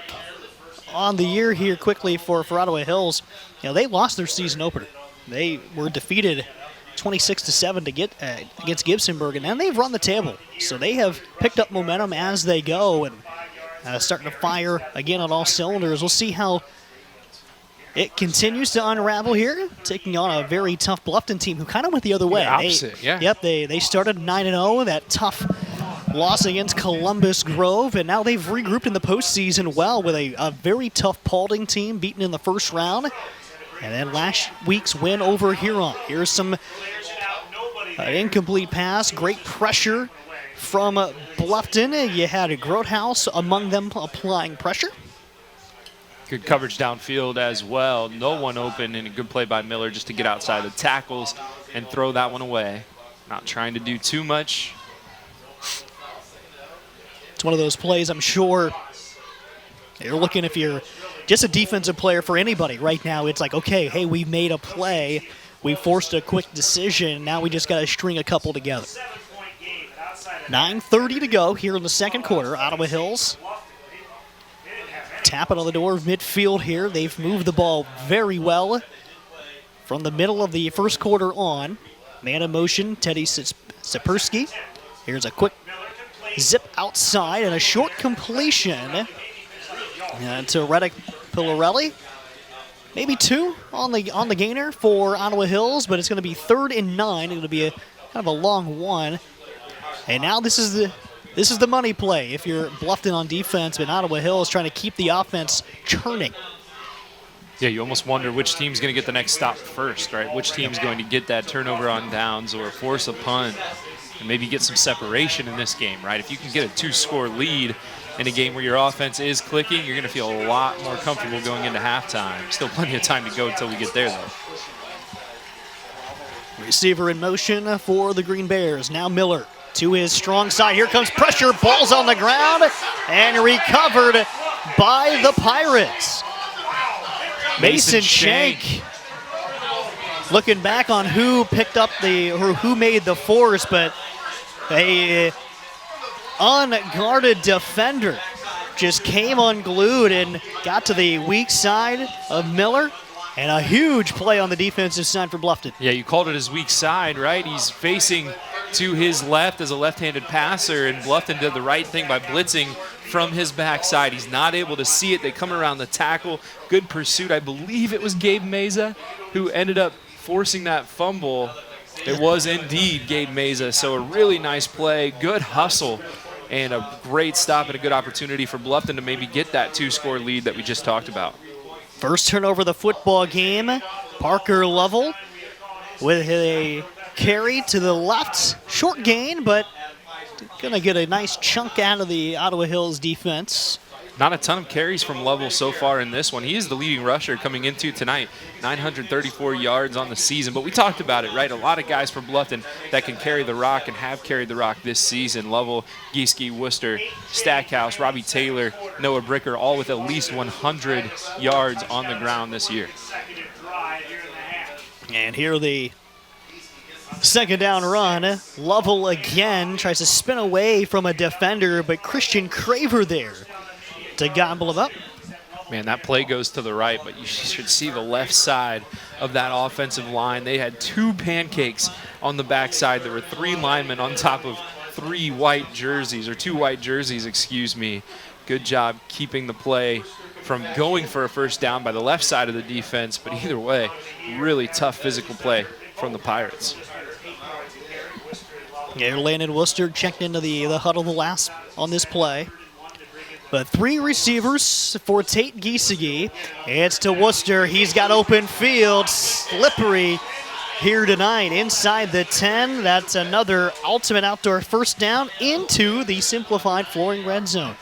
on the year here quickly for Ottawa Hills, they lost their season opener. They were defeated 26-7 to get against Gibsonburg, and then they've run the table. So they have picked up momentum as they go and starting to fire again on all cylinders. We'll see how it continues to unravel here, taking on a very tough Bluffton team who kind of went the other way. The opposite, yeah. Yep, they started 9-0, that tough loss against Columbus Grove, and now they've regrouped in the postseason well with a very tough Paulding team beaten in the first round. And then last week's win over Huron. Here's some incomplete pass, great pressure from Bluffton. You had a Grothaus among them applying pressure. Good coverage downfield as well. No one open, and a good play by Miller just to get outside the tackles and throw that one away. Not trying to do too much. It's one of those plays I'm sure you're looking, if you're just a defensive player for anybody right now, it's like, okay, hey, we made a play. We forced a quick decision. Now we just got to string a couple together. 9:30 to go here in the second quarter. Ottawa Hills tapping on the door of midfield here. They've moved the ball very well from the middle of the first quarter on. Man in motion, Teddy Sapersky. Here's a quick zip outside and a short completion to Reddick Pillarelli. Maybe 2 on the gainer for Ottawa Hills, but it's going to be 3rd and 9. It'll be kind of a long one. And now this is the money play if you're Bluffton on defense, but Ottawa Hills trying to keep the offense churning. Yeah, you almost wonder which team's going to get the next stop first, right? Which team's going to get that turnover on downs or force a punt and maybe get some separation in this game, right? If you can get a 2-score lead in a game where your offense is clicking, you're going to feel a lot more comfortable going into halftime. Still plenty of time to go until we get there, though. Receiver in motion for the Green Bears. Now Miller to his strong side. Here comes pressure. Ball's on the ground and recovered by the Pirates. Mason Shank. Looking back on who picked up who made the force, but a unguarded defender just came unglued and got to the weak side of Miller. And a huge play on the defensive side for Bluffton. Yeah, you called it his weak side, right? He's facing to his left as a left-handed passer, and Bluffton did the right thing by blitzing from his backside. He's not able to see it. They come around the tackle. Good pursuit. I believe it was Gabe Meza who ended up forcing that fumble. It was indeed Gabe Meza. So a really nice play, good hustle, and a great stop and a good opportunity for Bluffton to maybe get that 2-score lead that we just talked about. First turnover of the football game. Parker Lovell with a carry to the left. Short gain, but going to get a nice chunk out of the Ottawa Hills defense. Not a ton of carries from Lovell so far in this one. He is the leading rusher coming into tonight. 934 yards on the season. But we talked about it, right? A lot of guys from Bluffton that can carry the rock and have carried the rock this season. Lovell, Gieske, Worcester, Stackhouse, Robbie Taylor, Noah Bricker, all with at least 100 yards on the ground this year. And here the second down run. Lovell again tries to spin away from a defender, but Christian Craver there to gobble him up. Man, that play goes to the right, but you should see the left side of that offensive line. They had 2 pancakes on the backside. There were 3 linemen on top of 3 white jerseys, or 2 white jerseys, excuse me. Good job keeping the play from going for a first down by the left side of the defense, but either way, really tough physical play from the Pirates. Yeah, Landon Worcester checked into the huddle the last on this play. But 3 receivers for Tate Gieske. It's to Worcester. He's got open field. Slippery here tonight inside the 10. That's another ultimate outdoor first down into the simplified flooring red zone.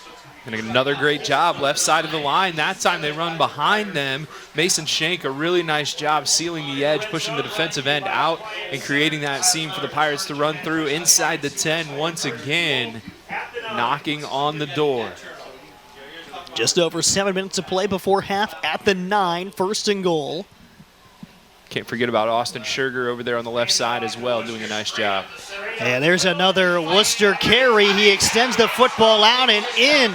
And another great job left side of the line. That time they run behind them. Mason Shank, a really nice job sealing the edge, pushing the defensive end out and creating that seam for the Pirates to run through inside the 10 once again, knocking on the door. Just over 7 minutes to play before half at the 9, 1st and goal. Can't forget about Austin Scherger over there on the left side as well, doing a nice job. And there's another Worcester carry. He extends the football out and in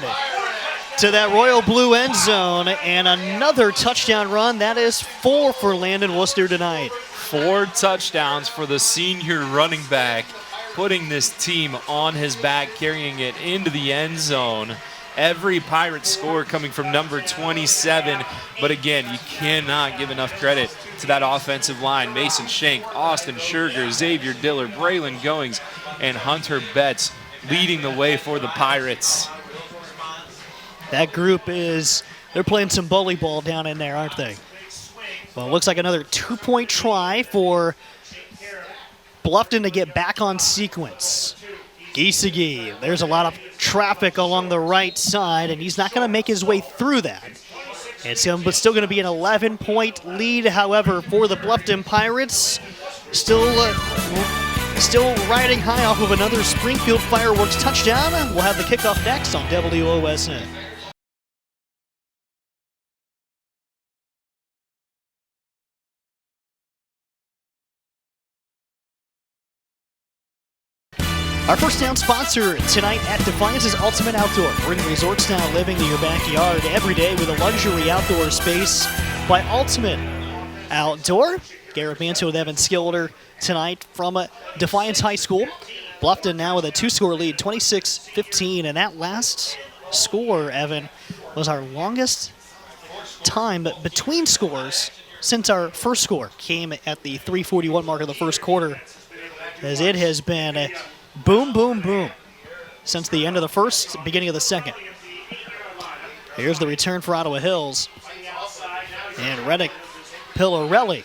to that royal blue end zone. And another touchdown run. That is 4 for Landon Worcester tonight. 4 touchdowns for the senior running back, putting this team on his back, carrying it into the end zone. Every Pirate score coming from number 27. But again, you cannot give enough credit to that offensive line. Mason Shank, Austin Scherger, Xavier Diller, Braylon Goings, and Hunter Betts leading the way for the Pirates. That group they're playing some bully ball down in there, aren't they? Well, it looks like another 2-point try for Bluffton to get back on sequence. Giesecke, there's a lot of traffic along the right side, and he's not going to make his way through that. It's still going to be an 11-point lead, however, for the Bluffton Pirates. Still riding high off of another Springfield Fireworks touchdown. We'll have the kickoff next on WOSN. Our first down sponsor tonight at Defiance is Ultimate Outdoor. Bring resort-style living to your backyard every day with a luxury outdoor space by Ultimate Outdoor. Garrett Manso with Evan Skilder tonight from Defiance High School. Bluffton now with a 2-score lead, 26-15. And that last score, Evan, was our longest time between scores since our first score came at the 3:41 mark of the first quarter, as it has been boom, boom, boom since the end of the first, beginning of the second. Here's the return for Ottawa Hills. And Reddick Pillarelli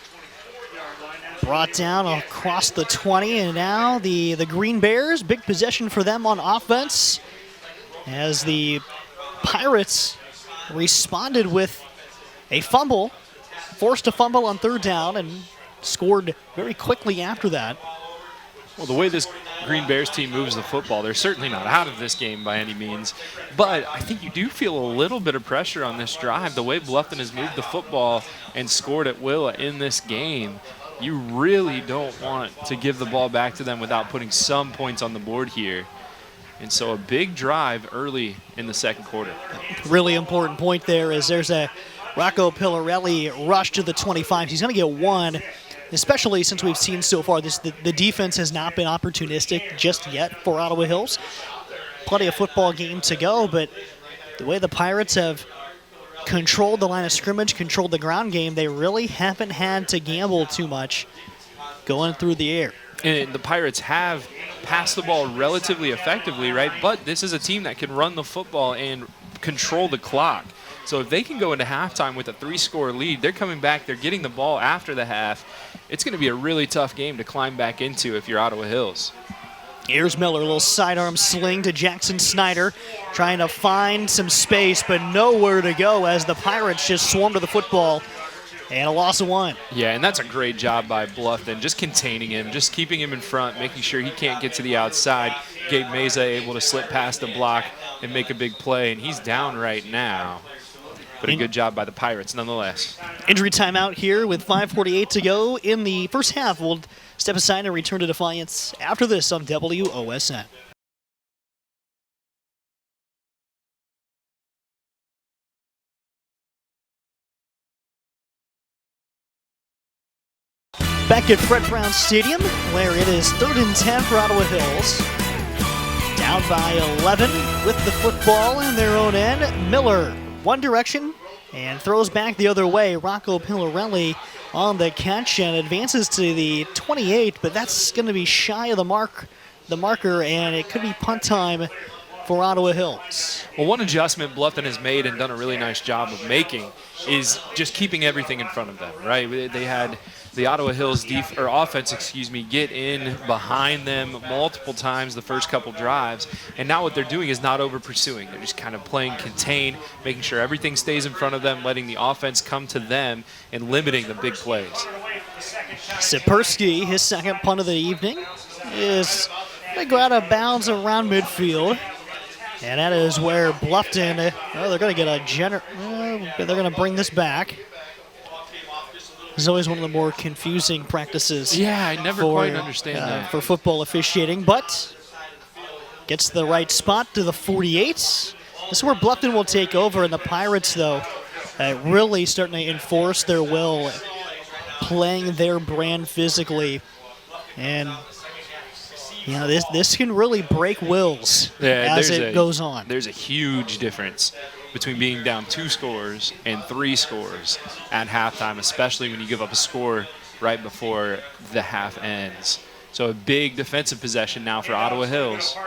brought down across the 20. And now the Green Bears, big possession for them on offense, as the Pirates responded with a fumble, forced a fumble on third down, and scored very quickly after that. Well, the way this Green Bears team moves the football, they're certainly not out of this game by any means. But I think you do feel a little bit of pressure on this drive. The way Bluffton has moved the football and scored at will in this game, you really don't want to give the ball back to them without putting some points on the board here. And so a big drive early in the second quarter. Really important point there is there's a Rocco Pillarelli rush to the 25. He's going to get one. Especially since we've seen so far, the defense has not been opportunistic just yet for Ottawa Hills. Plenty of football game to go, but the way the Pirates have controlled the line of scrimmage, controlled the ground game, they really haven't had to gamble too much going through the air. And the Pirates have passed the ball relatively effectively, right? But this is a team that can run the football and control the clock. So if they can go into halftime with a 3-score lead, they're coming back, they're getting the ball after the half. It's going to be a really tough game to climb back into if you're Ottawa Hills. Here's Miller, a little sidearm sling to Jackson Snyder, trying to find some space, but nowhere to go as the Pirates just swarm to the football. And a loss of 1. Yeah, and that's a great job by Bluffton, just containing him, just keeping him in front, making sure he can't get to the outside. Gabe Meza able to slip past the block and make a big play, and he's down right now. But a good job by the Pirates nonetheless. Injury timeout here with 5:48 to go in the first half. We'll step aside and return to Defiance after this on WOSN. Back at Fred Brown Stadium, where it is 3rd and 10 for Ottawa Hills. Down by 11 with the football in their own end. Miller, one direction, and throws back the other way. Rocco Pillarelli on the catch and advances to the 28, but that's going to be shy of the marker, and it could be punt time for Ottawa Hills. Well, one adjustment Bluffton has made and done a really nice job of making is just keeping everything in front of them, right? They had the Ottawa Hills offense, get in behind them multiple times the first couple drives, and now what they're doing is not over pursuing. They're just kind of playing contain, making sure everything stays in front of them, letting the offense come to them, and limiting the big plays. Sipersky, his second punt of the evening, is going to go out of bounds around midfield. And that is where Bluffton, they're going to get they're going to bring this back. is always one of the more confusing practices. Yeah, I never quite understand that. For football officiating, but gets the right spot to the 48. This is where Bluffton will take over, and the Pirates, though, really starting to enforce their will, playing their brand physically. And, you know, this can really break wills as it goes on. There's a huge difference between being down 2 scores and 3 scores at halftime, especially when you give up a score right before the half ends. So a big defensive possession now for Ottawa Hills.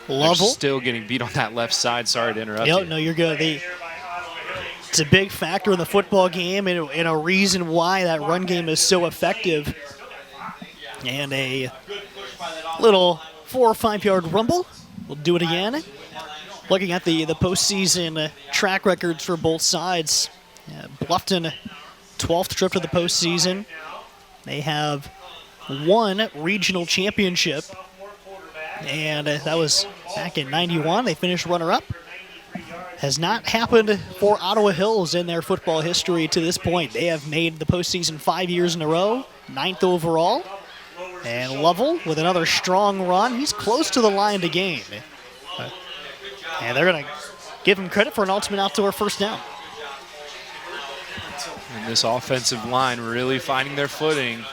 Lovell. They're still getting beat on that left side. Sorry to interrupt you. No, you're good. It's a big factor in the football game and a reason why that run game is so effective. And a little 4 or 5 yard rumble. We'll do it again. Looking at the postseason track records for both sides, Bluffton, 12th trip to the postseason. They have won regional championship, and that was back in '91. They finished runner-up. Has not happened for Ottawa Hills in their football history to this point. They have made the postseason 5 years in a row, 9th overall. And Lovell with another strong run. He's close to the line to gain. And they're going to give him credit for an ultimate outdoor first down. And this offensive line really finding their footing.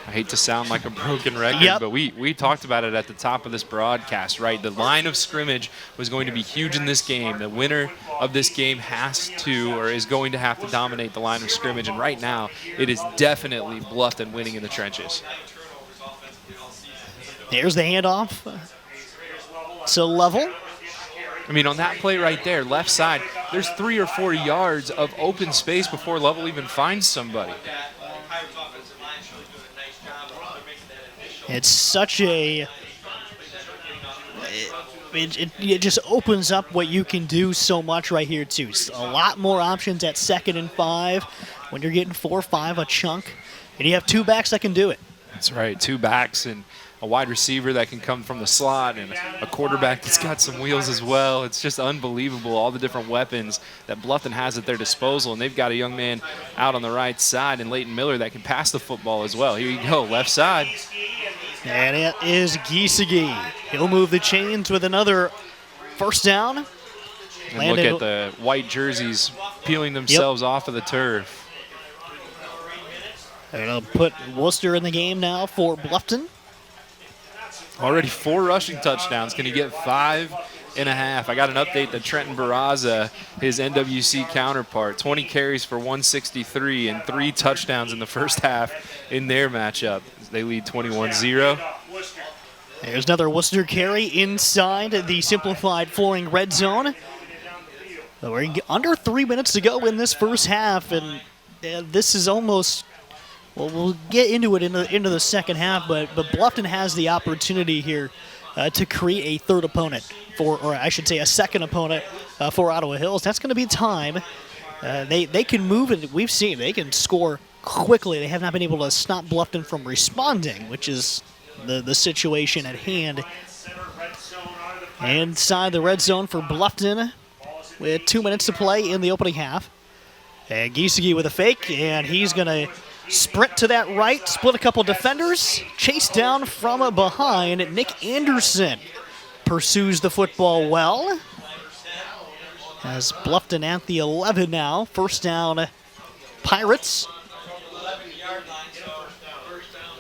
I hate to sound like a broken record, but we talked about it at the top of this broadcast, right? The line of scrimmage was going to be huge in this game. The winner of this game has to or is going to have to dominate the line of scrimmage, and right now it is definitely Bluffton winning in the trenches. There's the handoff. So Lovell. I mean, on that play right there, left side, there's 3 or 4 yards of open space before Lovell even finds somebody. It's such a... It just opens up what you can do so much right here, too. A lot more options at 2nd and 5 when you're getting 4 or 5 a chunk. And you have 2 backs that can do it. That's right, 2 backs and a wide receiver that can come from the slot and a quarterback that's got some wheels as well. It's just unbelievable, all the different weapons that Bluffton has at their disposal. And they've got a young man out on the right side in Leighton Miller that can pass the football as well. Here you go, left side. And it is Giesecke. He'll move the chains with another first down. And look at the white jerseys peeling themselves off of the turf. They're going to put Worcester in the game now for Bluffton. Already 4 rushing touchdowns. Can he get 5.5? I got an update that Trenton Barraza, his NWC counterpart, 20 carries for 163 and 3 touchdowns in the first half in their matchup. They lead 21-0. There's another Worcester carry inside the simplified flooring red zone. So we're under 3 minutes to go in this first half, and this is almost... Well, we'll get into it into the second half, but Bluffton has the opportunity here to create a third opponent or I should say a second opponent for Ottawa Hills. That's going to be time. They can move, and we've seen they can score quickly. They have not been able to stop Bluffton from responding, which is the situation at hand. Inside the red zone for Bluffton with 2 minutes to play in the opening half. And Giesecke with a fake, and he's going to sprint to that right, split a couple defenders, chase down from behind. Nick Anderson pursues the football well. As Bluffton at the 11 now, first down Pirates.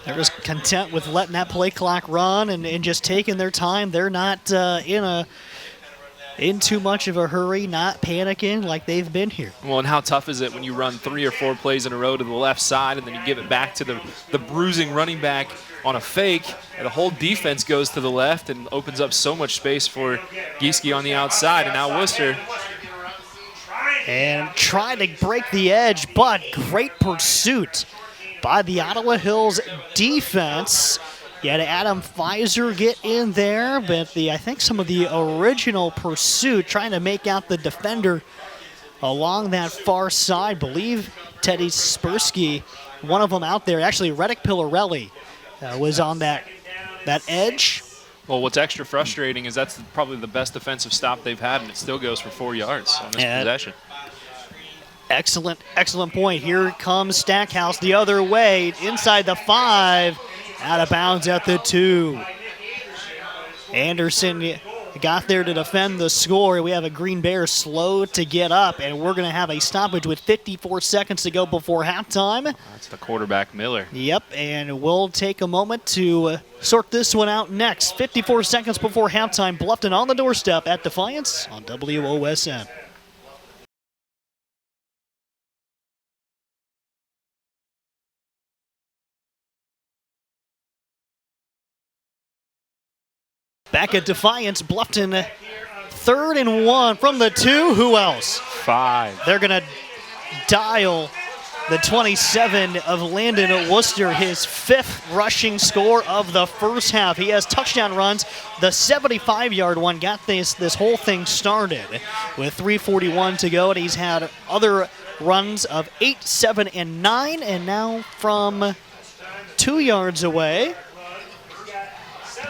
They're just content with letting that play clock run and just taking their time. They're not in too much of a hurry, not panicking like they've been here. Well, and how tough is it when you run 3 or 4 plays in a row to the left side and then you give it back to the bruising running back on a fake, and the whole defense goes to the left and opens up so much space for Giesecke on the outside, and now Worcester. And trying to break the edge, but great pursuit by the Ottawa Hills defense. You had Adam Pfizer get in there, but I think some of the original pursuit, trying to make out the defender along that far side. Believe Teddy Spersky, one of them out there. Actually, Reddick Pillarelli was on that edge. Well, what's extra frustrating is that's probably the best defensive stop they've had, and it still goes for 4 yards on this possession. Excellent, excellent point. Here comes Stackhouse the other way, inside the 5, out of bounds at the 2. Anderson got there to defend the score. We have a Green Bear slow to get up, and we're going to have a stoppage with 54 seconds to go before halftime. That's the quarterback, Miller. Yep, and we'll take a moment to sort this one out next. 54 seconds before halftime, Bluffton on the doorstep at Defiance on WOSN. Back at Defiance, Bluffton 3rd and 1 from the 2. Who else? 5. They're going to dial the 27 of Landon Worcester, his 5th rushing score of the first half. He has touchdown runs. The 75-yard one got this whole thing started with 3:41 to go, and he's had other runs of 8, 7, and 9, and now from 2 yards away,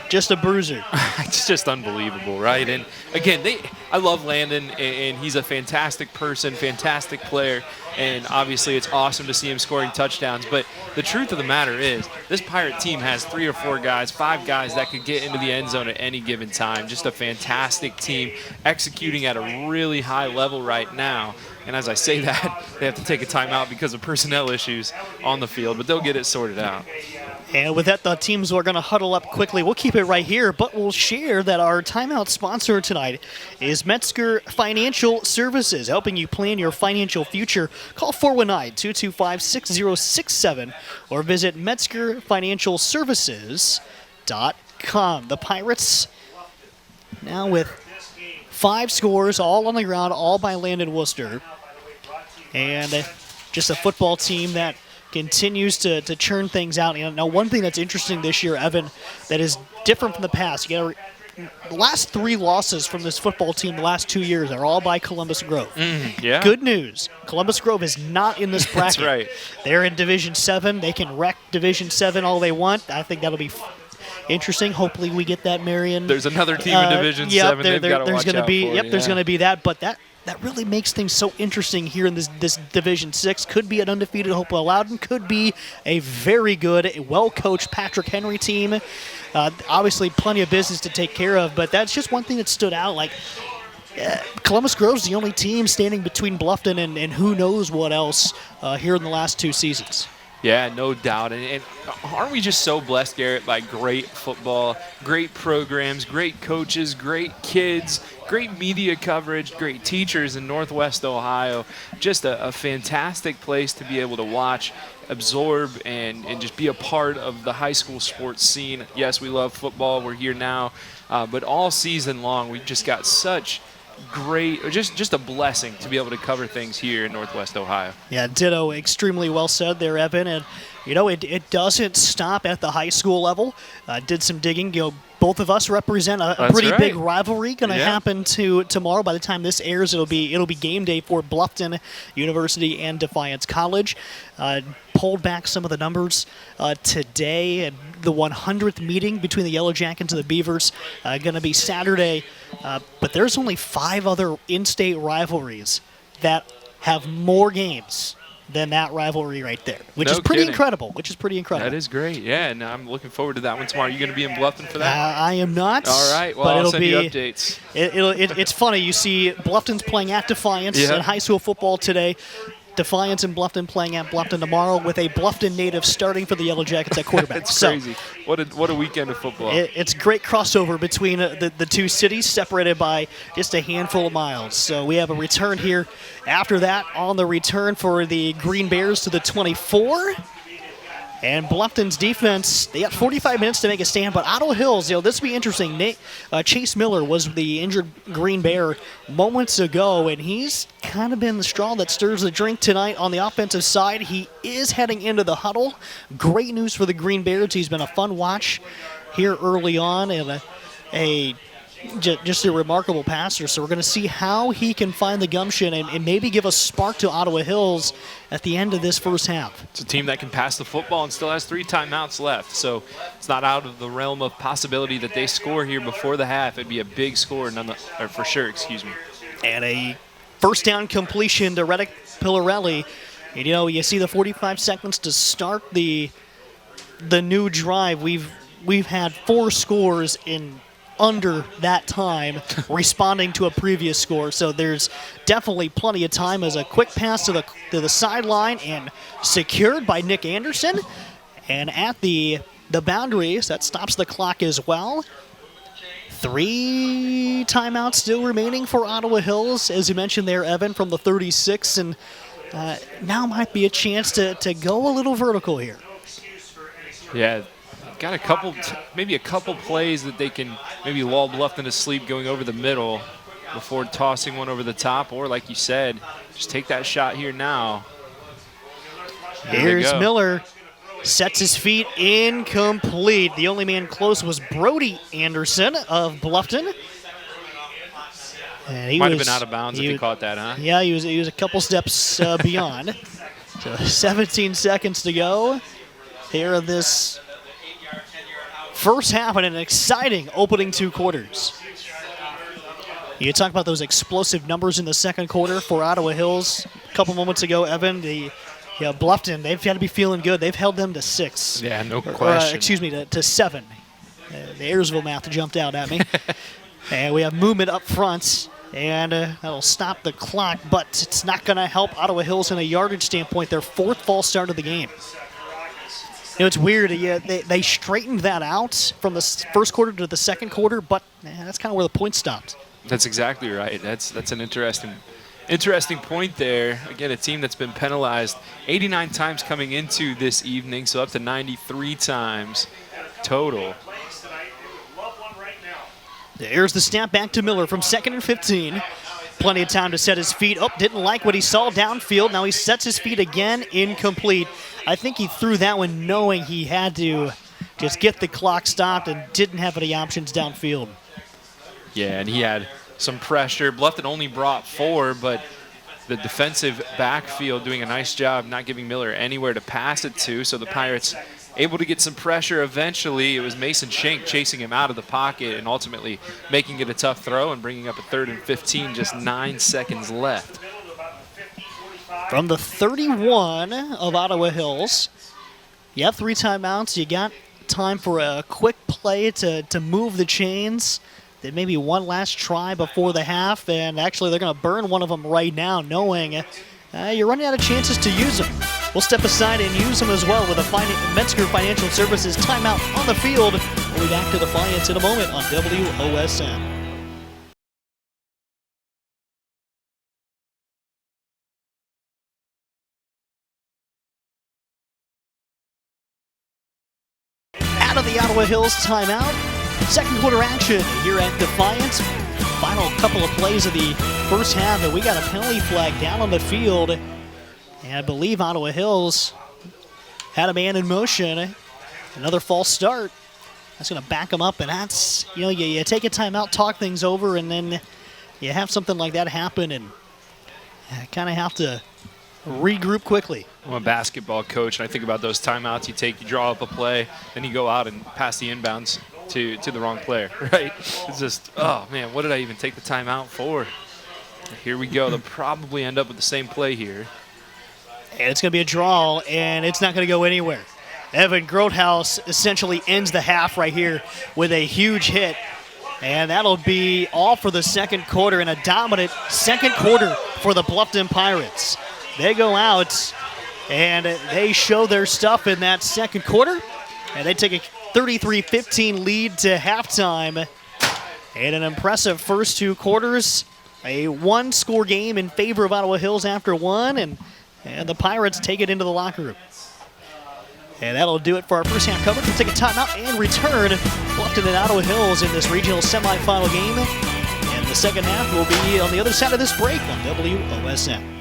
just a bruiser. It's just unbelievable, right? And again, I love Landon, and he's a fantastic person, fantastic player, and obviously it's awesome to see him scoring touchdowns. But the truth of the matter is, this Pirate team has 3 or 4 guys, 5 guys that could get into the end zone at any given time. Just a fantastic team executing at a really high level right now. And as I say that, they have to take a timeout because of personnel issues on the field, but they'll get it sorted out. And with that, the teams are going to huddle up quickly. We'll keep it right here, but we'll share that our timeout sponsor tonight is Metzger Financial Services, helping you plan your financial future. Call 419-225-6067 or visit metzgerfinancialservices.com. The Pirates now with 5 scores, all on the ground, all by Landon Worcester. And just a football team that continues to churn things out. Now, one thing that's interesting this year, Evan, that is different from the past, the last 3 losses from this football team the last 2 years are all by Columbus Grove. Yeah. Good news. Columbus Grove is not in this bracket. That's right. They're in Division 7. They can wreck Division 7 all they want. I think that'll be interesting. Hopefully we get that, Marion. There's another team in Division 7 they've got to watch out for. There's going to be that, but that really makes things so interesting here in this Division 6. Could be an undefeated Hopewell Loudon. Could be a very good, well-coached Patrick Henry team. Obviously, plenty of business to take care of, but that's just one thing that stood out. Like, Columbus Grove's the only team standing between Bluffton and who knows what else here in the last 2 seasons. Yeah, no doubt. And aren't we just so blessed, Garrett, by great football, great programs, great coaches, great kids, great media coverage, great teachers in Northwest Ohio. Just a fantastic place to be able to watch, absorb, and just be a part of the high school sports scene. Yes, we love football. We're here now. But all season long, we've just got such great, just a blessing to be able to cover things here in Northwest Ohio. Yeah, ditto. Extremely well said there, Evan. And, it doesn't stop at the high school level. Did some digging. Both of us represent a pretty big rivalry going to happen tomorrow. By the time this airs, it'll be game day for Bluffton University and Defiance College. Pulled back some of the numbers today, and the 100th meeting between the Yellow Jackets and the Beavers going to be Saturday. But there's only 5 other in-state rivalries that have more games than that rivalry right there, which is pretty incredible. That is great, yeah, and I'm looking forward to that one tomorrow. Are you going to be in Bluffton for that? I am not. All right, well, I'll send you updates. It's funny. You see Bluffton's playing at Defiance in high school football today. Defiance and Bluffton playing at Bluffton tomorrow with a Bluffton native starting for the Yellow Jackets at quarterback. That's crazy. What a weekend of football. It's great crossover between the 2 cities, separated by just a handful of miles. So we have a return here after that on the return for the Green Bears to the 24. And Bluffton's defense, they got 45 minutes to make a stand, but Ottawa Hills, this will be interesting. Chase Miller was the injured Green Bear moments ago, and he's kind of been the straw that stirs the drink tonight on the offensive side. He is heading into the huddle. Great news for the Green Bears. He's been a fun watch here early on, and just a remarkable passer. So we're going to see how he can find the gumption and maybe give a spark to Ottawa Hills at the end of this first half. It's a team that can pass the football and still has 3 timeouts left. So it's not out of the realm of possibility that they score here before the half. It'd be a big score for sure, excuse me. And a first down completion to Reddick Pillarelli. And, you know, you see the 45 seconds to start the new drive. We've had 4 scores in under that time responding to a previous score. So there's definitely plenty of time as a quick pass to the sideline and secured by Nick Anderson. And at the boundaries, that stops the clock as well. 3 timeouts still remaining for Ottawa Hills, as you mentioned there, Evan, from the 36. And now might be a chance to go a little vertical here. Yeah, got a couple, maybe a couple plays that they can maybe lull Bluffton to sleep going over the middle before tossing one over the top, or like you said, just take that shot here now. Here's Miller, sets his feet, incomplete. The only man close was Brody Anderson of Bluffton. And he might have been out of bounds if he caught that, huh? Yeah, he was a couple steps beyond. So 17 seconds to go here of this first half and an exciting opening 2 quarters. You talk about those explosive numbers in the second quarter for Ottawa Hills. A couple moments ago, Evan, Bluffton, they've got to be feeling good. They've held them to 6. Yeah, no question. To 7. The Ayersville math jumped out at me. And we have movement up front, and that'll stop the clock, but it's not going to help Ottawa Hills in a yardage standpoint. Their 4th false start of the game. You know, it's weird. They straightened that out from the first quarter to the second quarter, but that's kind of where the point stopped. That's exactly right. That's an interesting point there. Again, a team that's been penalized 89 times coming into this evening, so up to 93 times total. There's the snap back to Miller from 2nd and 15. Plenty of time to set his feet. Oh, didn't like what he saw downfield. Now he sets his feet again, incomplete. I think he threw that one knowing he had to just get the clock stopped and didn't have any options downfield. Yeah, and he had some pressure. Bluffton only brought 4, but the defensive backfield doing a nice job not giving Miller anywhere to pass it to, so the Pirates able to get some pressure eventually. It was Mason Schenk chasing him out of the pocket and ultimately making it a tough throw and bringing up a 3rd and 15, just 9 seconds left. From the 31 of Ottawa Hills, you have 3 timeouts. You got time for a quick play to move the chains. Then maybe one last try before the half, and actually they're going to burn one of them right now, knowing you're running out of chances to use them. We'll step aside and use them as well with a Metzger Financial Services timeout on the field. We'll be back to Defiance in a moment on WOSN. Out of the Ottawa Hills timeout. Second quarter action here at Defiance. Final couple of plays of the first half, and we got a penalty flag down on the field. And I believe Ottawa Hills had a man in motion. Another false start. That's going to back them up, and that's, you take a timeout, talk things over, and then you have something like that happen, and you kind of have to regroup quickly. I'm a basketball coach, and I think about those timeouts you draw up a play, then you go out and pass the inbounds to the wrong player, right? It's just, oh, man, what did I even take the timeout for? Here we go. They'll probably end up with the same play here. And it's going to be a draw, and it's not going to go anywhere. Evan Grothaus essentially ends the half right here with a huge hit. And that'll be all for the second quarter, and a dominant second quarter for the Bluffton Pirates. They go out, and they show their stuff in that second quarter, and they take a 33-15 lead to halftime. And an impressive first 2 quarters. A 1-score game in favor of Ottawa Hills after 1, and the Pirates take it into the locker room. And that'll do it for our first half coverage. We'll take a timeout and return. Bluffton and Ottawa Hills in this regional semifinal game. And the second half will be on the other side of this break on WOSN.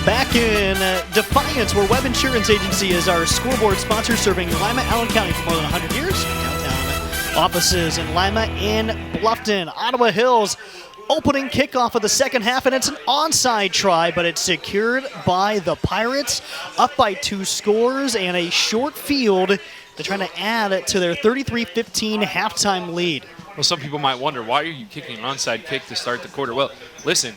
Back in Defiance, where Web Insurance Agency is our scoreboard sponsor, serving Lima, Allen County for more than 100 years. Downtown offices in Lima and Bluffton. Ottawa Hills opening kickoff of the second half, and it's an onside try, but it's secured by the Pirates, up by 2 scores and a short field. They're trying to add to their 33-15 halftime lead. Well, some people might wonder, why are you kicking an onside kick to start the quarter? Well, listen,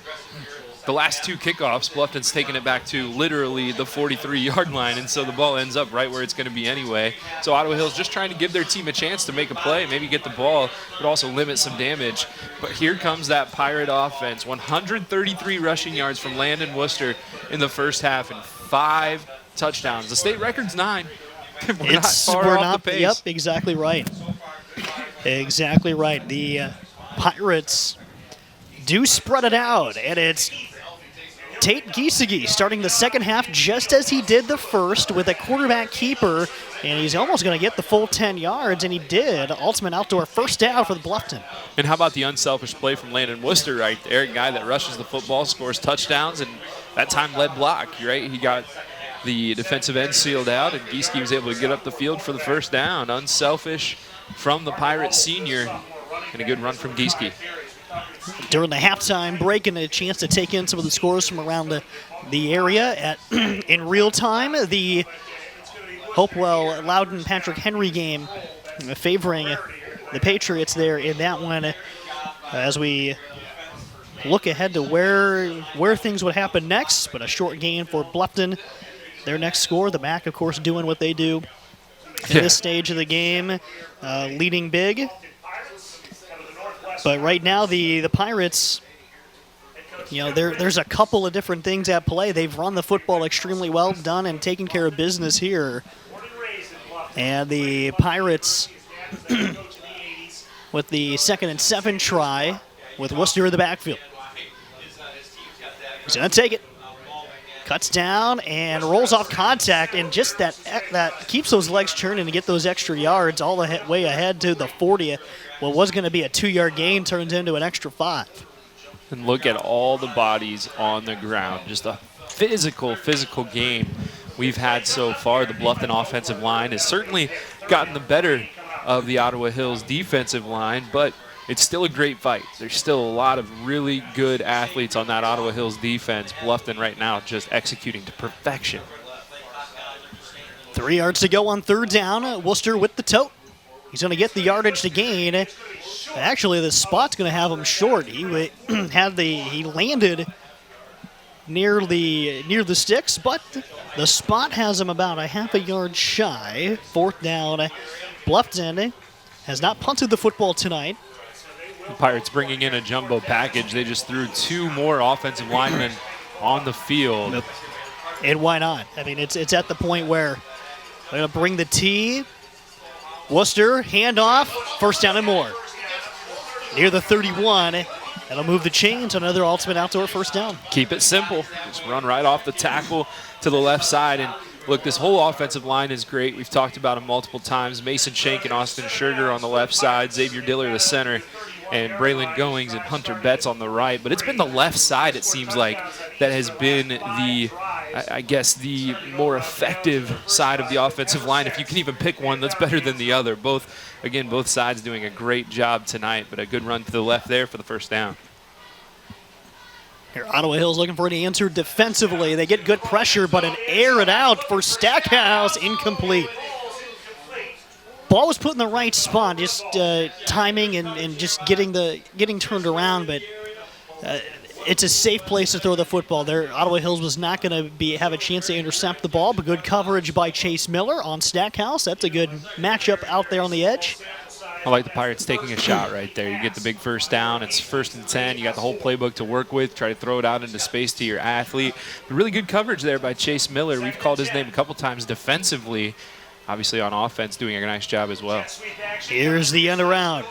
the last 2 kickoffs, Bluffton's taken it back to literally the 43-yard line, and so the ball ends up right where it's going to be anyway. So Ottawa Hills just trying to give their team a chance to make a play, maybe get the ball, but also limit some damage. But here comes that Pirate offense. 133 rushing yards from Landon Worcester in the first half and 5 touchdowns. The state record's 9. We're not far off the pace. Yep, exactly right. Exactly right. The Pirates do spread it out, and it's Tate Giesecke starting the second half just as he did the first with a quarterback keeper, and he's almost going to get the full 10 yards, and he did. Ultimate outdoor first down for the Bluffton. And how about the unselfish play from Landon Worcester right there? A guy that rushes the football, scores touchdowns, and that time led block, right? He got the defensive end sealed out, and Giesecke was able to get up the field for the first down. Unselfish from the Pirates senior, and a good run from Giesecke. During the halftime break, and a chance to take in some of the scores from around the area in real time. The Hopewell Loudon Patrick Henry game favoring the Patriots there in that one. As we look ahead to where things would happen next, but a short gain for Bluffton. Their next score, the MAC, of course, doing what they do in this stage of the game, leading big. But right now, the Pirates, there's a couple of different things at play. They've run the football extremely well, done and taken care of business here. And the Pirates, with the 2nd and 7 try, with Worcester in the backfield. He's going to take it. Cuts down and rolls off contact, and just that keeps those legs churning to get those extra yards all the way ahead to the 40. What was going to be a 2-yard gain turns into an extra 5. And look at all the bodies on the ground. Just a physical game we've had so far. The Bluffton offensive line has certainly gotten the better of the Ottawa Hills defensive line, but it's still a great fight. There's still a lot of really good athletes on that Ottawa Hills defense. Bluffton right now just executing to perfection. 3 yards to go on 3rd down. Worcester with the tote. He's going to get the yardage to gain. Actually, the spot's going to have him short. He landed near the sticks, but the spot has him about a half a yard shy. 4th down. Bluffton has not punted the football tonight. The Pirates bringing in a jumbo package. They just threw 2 more offensive linemen on the field. And why not? I mean, it's at the point where they're going to bring the tee. Worcester, handoff, 1st down and more. Near the 31. That'll move the chains on another ultimate outdoor 1st down. Keep it simple. Just run right off the tackle to the left side. And look, this whole offensive line is great. We've talked about them multiple times. Mason Shank and Austin Sugar on the left side. Xavier Diller, the center. And Braylon Goings and Hunter Betts on the right. But it's been the left side, it seems like, that has been the more effective side of the offensive line. If you can even pick one that's better than the other. Both sides doing a great job tonight, but a good run to the left there for the 1st down. Here, Ottawa Hills looking for an answer defensively. They get good pressure, but an air it out for Stackhouse, incomplete. Ball was put in the right spot, just timing and just getting turned around, but it's a safe place to throw the football. There, Ottawa Hills was not going to have a chance to intercept the ball, but good coverage by Chase Miller on Stackhouse. That's a good matchup out there on the edge. I like the Pirates taking a shot right there. You get the big 1st down. It's 1st and 10. You got the whole playbook to work with. Try to throw it out into space to your athlete. But really good coverage there by Chase Miller. We've called his name a couple times defensively. Obviously on offense, doing a nice job as well. Here's the end around.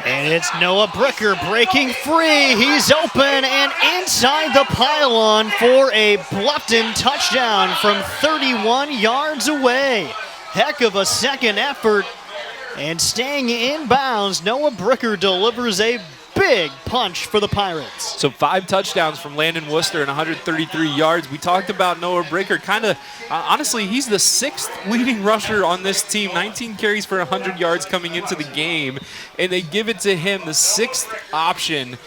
And it's Noah Bricker breaking free. He's open and inside the pylon for a Bluffton touchdown from 31 yards away. Heck of a second effort. And staying in bounds, Noah Bricker delivers a big punch for the Pirates. So 5 touchdowns from Landon Worcester and 133 yards. We talked about Noah Bricker. Honestly, he's the 6th leading rusher on this team. 19 carries for 100 yards coming into the game. And they give it to him, the 6th option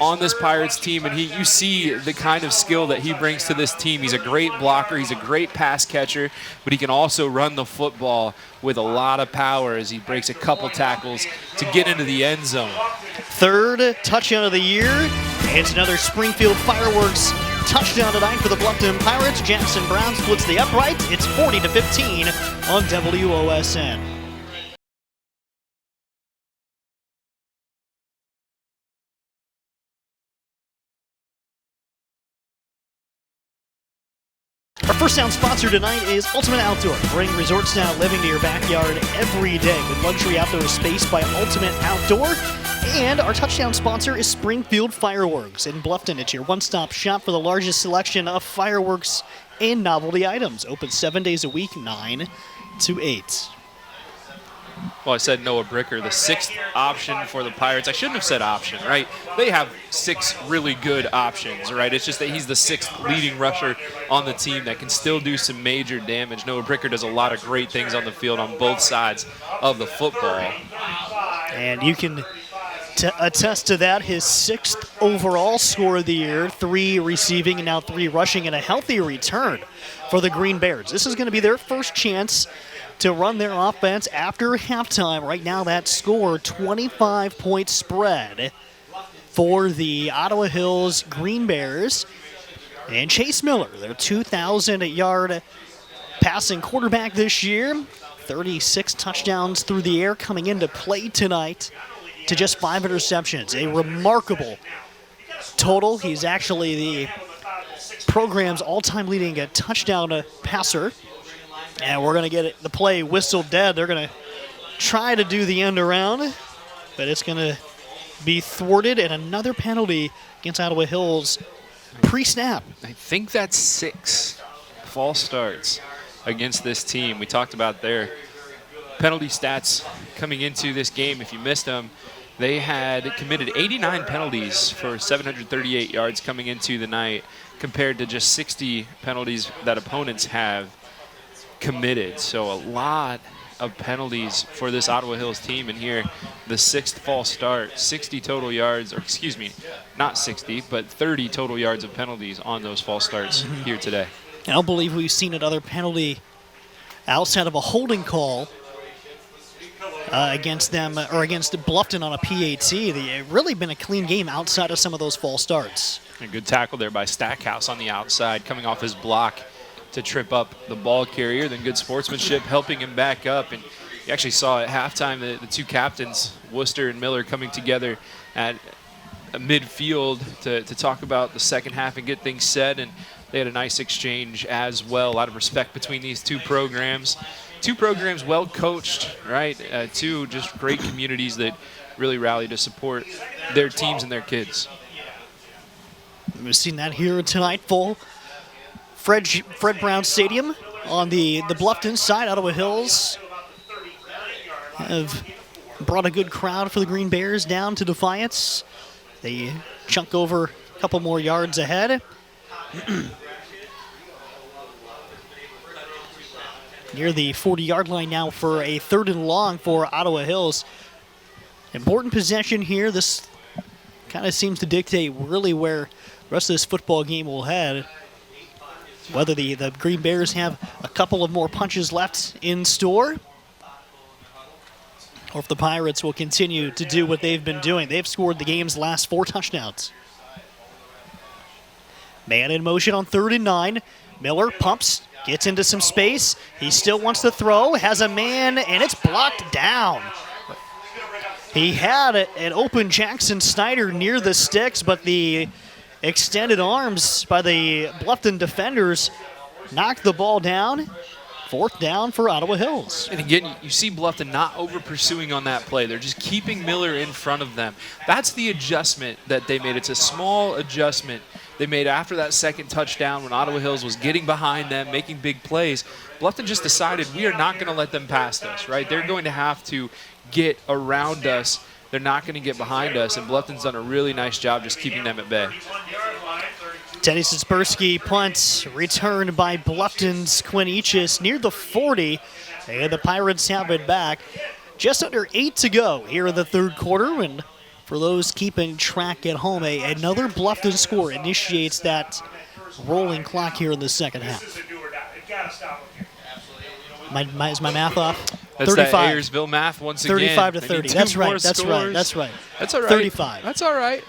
on this Pirates team, and you see the kind of skill that he brings to this team. He's a great blocker, he's a great pass catcher, but he can also run the football with a lot of power as he breaks a couple tackles to get into the end zone. 3rd touchdown of the year. It's another Springfield Fireworks touchdown tonight for the Bluffton Pirates. Jackson Brown splits the upright. It's 40-15 on WOSN. Our first down sponsor tonight is Ultimate Outdoor. Bring resort-style living to your backyard every day with luxury outdoor space by Ultimate Outdoor. And our touchdown sponsor is Springfield Fireworks in Bluffton. It's your one-stop shop for the largest selection of fireworks and novelty items. Open 7 days a week, 9 to 8. Well, I said Noah Bricker, the 6th option for the Pirates. I shouldn't have said option, right? They have 6 really good options, right? It's just that he's the 6th leading rusher on the team that can still do some major damage. Noah Bricker does a lot of great things on the field on both sides of the football. And you can attest to that, his 6th overall score of the year, 3 receiving and now 3 rushing, and a healthy return for the Green Bears. This is going to be their first chance to run their offense after halftime. Right now, that score, 25-point spread for the Ottawa Hills Green Bears. And Chase Miller, their 2,000-yard passing quarterback this year, 36 touchdowns through the air coming into play tonight to just 5 interceptions. A remarkable total. He's actually the program's all-time leading touchdown passer. And we're going to get the play whistled dead. They're going to try to do the end around, but it's going to be thwarted, and another penalty against Ottawa Hills pre-snap. I think that's 6 false starts against this team. We talked about their penalty stats coming into this game. If you missed them, they had committed 89 penalties for 738 yards coming into the night compared to just 60 penalties that opponents have committed. So a lot of penalties for this Ottawa Hills team, and here the 6th false start, 60 total yards, or excuse me, not 60, but 30 total yards of penalties on those false starts here today. I don't believe we've seen another penalty outside of a holding call against them, or against Bluffton on a PAT. They've really been a clean game outside of some of those false starts. A good tackle there by Stackhouse on the outside, coming off his block to trip up the ball carrier, then good sportsmanship helping him back up. And you actually saw at halftime the 2 captains, Worcester and Miller, coming together at midfield to talk about the second half and get things set, and they had a nice exchange as well. A lot of respect between these 2 programs. 2 programs well coached, right? 2 just great communities that really rally to support their teams and their kids. We've seen that here tonight, full Fred Brown Stadium on the Bluffton side. Ottawa Hills have brought a good crowd for the Green Bears down to Defiance. They chunk over a couple more yards ahead. Near the 40-yard line now for a 3rd and long for Ottawa Hills. Important possession here. This kind of seems to dictate really where the rest of this football game will head. Whether the Green Bears have a couple of more punches left in store, or if the Pirates will continue to do what they've been doing. They've scored the game's last 4 touchdowns. Man in motion on 3rd and 9. Miller pumps, gets into some space. He still wants to throw, has a man, and it's blocked down. He had an open Jackson Snyder near the sticks, but the extended arms by the Bluffton defenders knocked the ball down. 4th down for Ottawa Hills. And again, you see Bluffton not over-pursuing on that play. They're just keeping Miller in front of them. That's the adjustment that they made. It's a small adjustment they made after that 2nd touchdown when Ottawa Hills was getting behind them, making big plays. Bluffton just decided we are not going to let them past us, right? They're going to have to get around us they're not going to get behind us, and Bluffton's done a really nice job just keeping them at bay. Teddy Sispersky punts returned by Bluffton's Quinn Eachus near the 40, and the Pirates have it back. Just under 8 to go here in the third quarter, and for those keeping track at home, another Bluffton score initiates that rolling clock here in the second half. Is my math off? That's 35. that Ayersville math once again. 35 to 30. That's right. That's right. That's right. That's all right. 35. That's all right.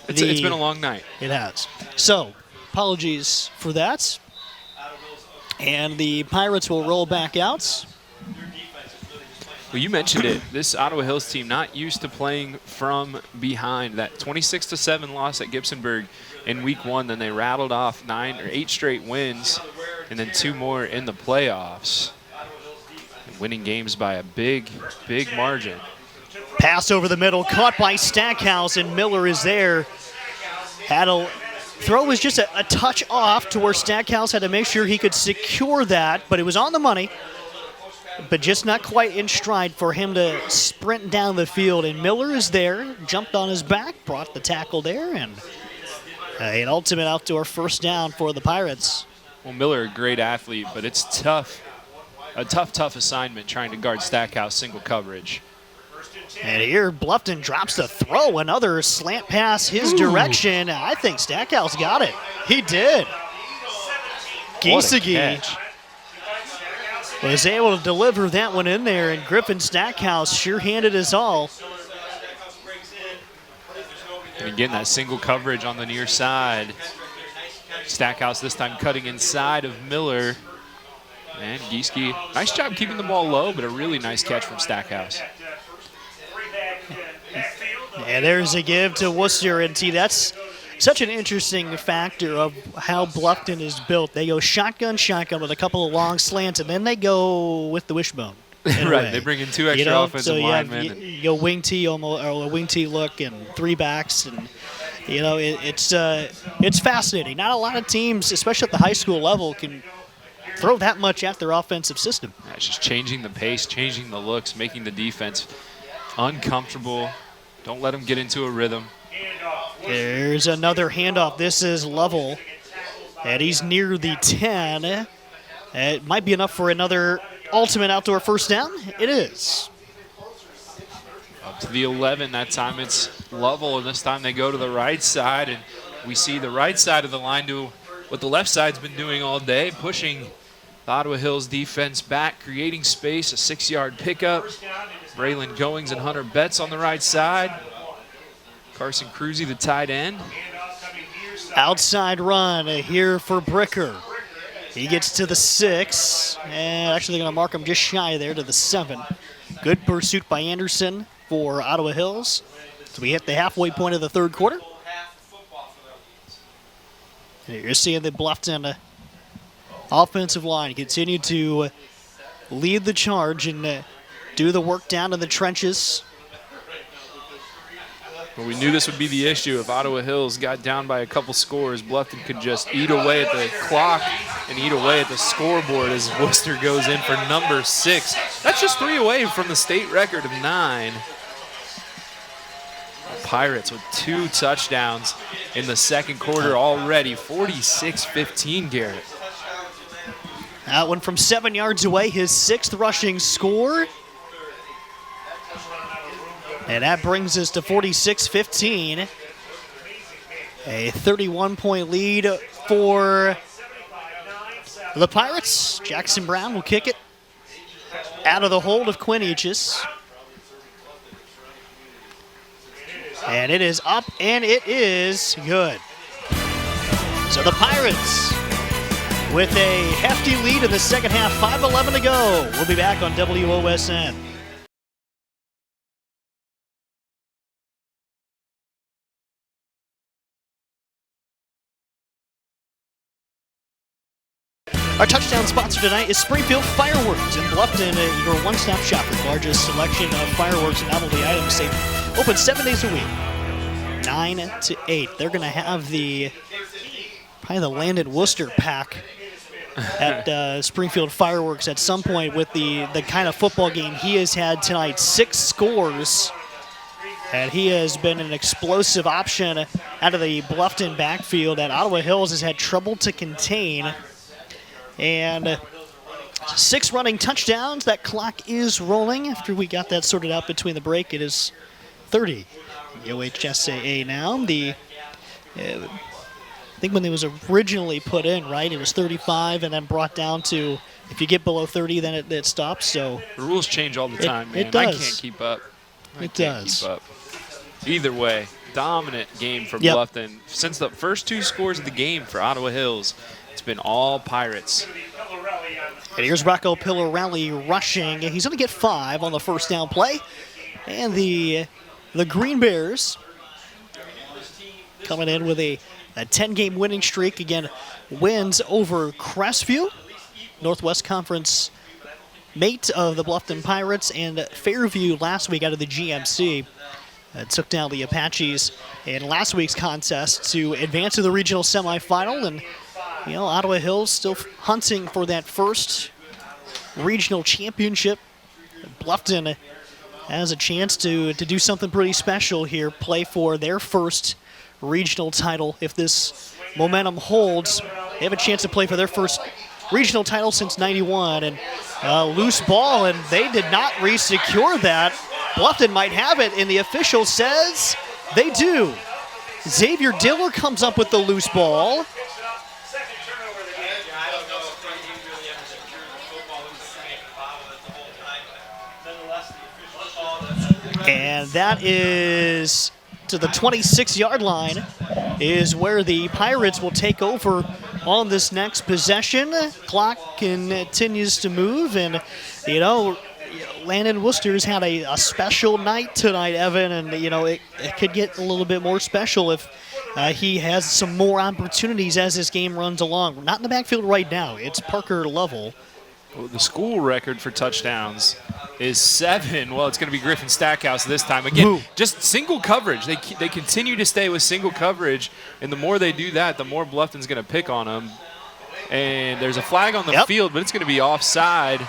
It's been a long night. It has. So, apologies for that. And the Pirates will roll back out. Well, you mentioned it. This Ottawa Hills team not used to playing from behind. That 26-7 loss at Gibsonburg in week 1. Then they rattled off 9 or 8 straight wins, and then 2 more in the playoffs. Winning games by a big, big margin. Pass over the middle, caught by Stackhouse, and Miller is there. Throw was just a touch off to where Stackhouse had to make sure he could secure that, but it was on the money, but just not quite in stride for him to sprint down the field. And Miller is there, jumped on his back, brought the tackle there, and an ultimate outdoor first down for the Pirates. Well, Miller, a great athlete, but it's tough. A tough assignment trying to guard Stackhouse single coverage. And here, Bluffton drops the throw. Another slant pass his direction. I think Stackhouse got it. He did. Giesecke was able to deliver that one in there, and Griffin Stackhouse sure-handed us all. And again, that single coverage on the near side. Stackhouse this time cutting inside of Miller. And Giesecke, nice job keeping the ball low, but a really nice catch from Stackhouse. And there's a give to Worcester, and see, that's such an interesting factor of how Bluffton is built. They go shotgun with a couple of long slants, and then they go with the wishbone. Right, they bring in 2 extra offensive linemen. You go wing T almost, or a wing T look, and 3 backs, and it's fascinating. Not a lot of teams, especially at the high school level, can throw that much at their offensive system. Yeah, it's just changing the pace, changing the looks, making the defense uncomfortable. Don't let them get into a rhythm. There's another handoff. This is Lovell, and he's near the 10. It might be enough for another ultimate outdoor first down. It is. Up to the 11. That time it's Lovell, and this time they go to the right side, and we see the right side of the line do what the left side's been doing all day, pushing the Ottawa Hills defense back, creating space, a 6-yard pickup. Braylon Goings and Hunter Betts on the right side. Carson Cruzy, the tight end. Outside run here for Bricker. He gets to the 6, and actually they're going to mark him just shy there to the 7. Good pursuit by Anderson for Ottawa Hills. So we hit the halfway point of the third quarter. And you're seeing the Bluffton offensive line continue to lead the charge and do the work down in the trenches. Well, we knew this would be the issue. If Ottawa Hills got down by a couple scores, Bluffton could just eat away at the clock and eat away at the scoreboard as Worcester goes in for number 6. That's just 3 away from the state record of 9. Pirates with 2 touchdowns in the second quarter already. 46-15, Garrett. That one from 7 yards away, his 6th rushing score. And that brings us to 46-15. A 31-point lead for the Pirates. Jackson Brown will kick it out of the hold of Quinn Eachus. And it is up, and it is good. So the Pirates with a hefty lead in the second half, 5:11 to go. We'll be back on WOSN. Our touchdown sponsor tonight is Springfield Fireworks in Bluffton, your one-stop shop for the largest selection of fireworks and novelty items. They open 7 days a week, 9 to 8. They're going to have probably the Landon Worcester pack at Springfield Fireworks at some point with the kind of football game he has had tonight. 6 scores And he has been an explosive option out of the Bluffton backfield that Ottawa Hills has had trouble to contain. And 6 running touchdowns. That clock is rolling. After we got that sorted out between the break, it is 30. The OHSAA now. I think when it was originally put in, right, it was 35 and then brought down to, if you get below 30, then it stops. So the rules change all the time, man. It does. I can't keep up. I can't keep up. Either way, dominant game for Bluffton. Since the first 2 scores of the game for Ottawa Hills, it's been all Pirates. And here's Rocco Pillarelli rushing. He's going to get 5 on the first down play. And the Green Bears coming in with a 10-game winning streak. Again, wins over Crestview, Northwest Conference mate of the Bluffton Pirates, and Fairview last week out of the GMC. Took down the Apaches in last week's contest to advance to the regional semifinal. And, Ottawa Hills still hunting for that first regional championship. Bluffton has a chance to do something pretty special here, play for their first regional title. If this momentum holds, they have a chance to play for their first regional title since '91. And loose ball, and they did not re-secure that. Bluffton might have it, and the official says they do. Xavier Diller comes up with the loose ball. And that is to the 26-yard line is where the Pirates will take over on this next possession. Clock continues to move, and, Landon Worcester's had a special night tonight, Evan, and, it could get a little bit more special if he has some more opportunities as this game runs along. Not in the backfield right now. It's Parker Lovell. Well, the school record for touchdowns is 7. Well, it's going to be Griffin Stackhouse this time. Again, just single coverage. They continue to stay with single coverage, and the more they do that, the more Bluffton's going to pick on them. And there's a flag on the field, but it's going to be offside.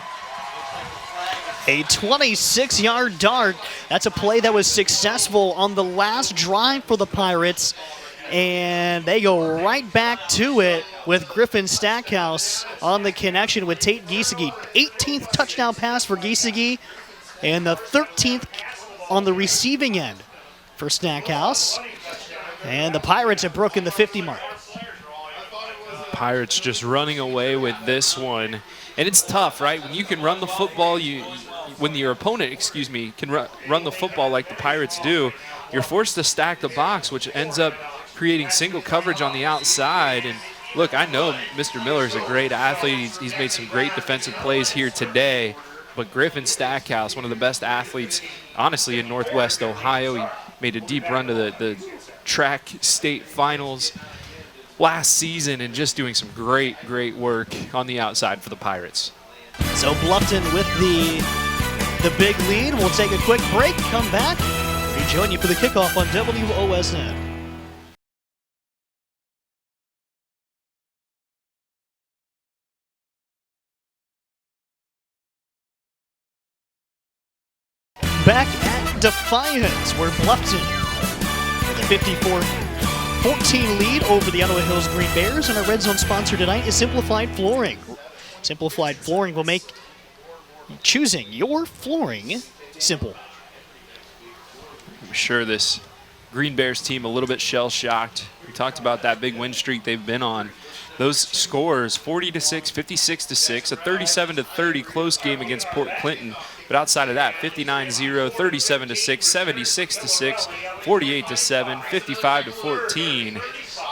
A 26-yard dart. That's a play that was successful on the last drive for the Pirates. And they go right back to it with Griffin Stackhouse on the connection with Tate Giesecke. 18th touchdown pass for Giesecke, and the 13th on the receiving end for Stackhouse. And the Pirates have broken the 50 mark. Pirates just running away with this one. And it's tough, right? When you can run the football, when your opponent, can run the football like the Pirates do, you're forced to stack the box, which ends up creating single coverage on the outside. And look, I know Mr. Miller is a great athlete. He's made some great defensive plays here today. But Griffin Stackhouse, one of the best athletes, honestly, in Northwest Ohio. He made a deep run to the track state finals last season and just doing some great work on the outside for the Pirates. So Bluffton with the big lead. We'll take a quick break, come back, rejoin you for the kickoff on WOSN. Back at Defiance, where Bluffton with a 54-14 lead over the Ottawa Hills Green Bears. And our Red Zone sponsor tonight is Simplified Flooring. Simplified Flooring will make choosing your flooring simple. I'm sure this Green Bears team a little bit shell-shocked. We talked about that big win streak they've been on. Those scores, 40-6, 56-6, a 37-30 close game against Port Clinton. But outside of that, 59-0, 37-6, 76-6, 48-7, 55-14,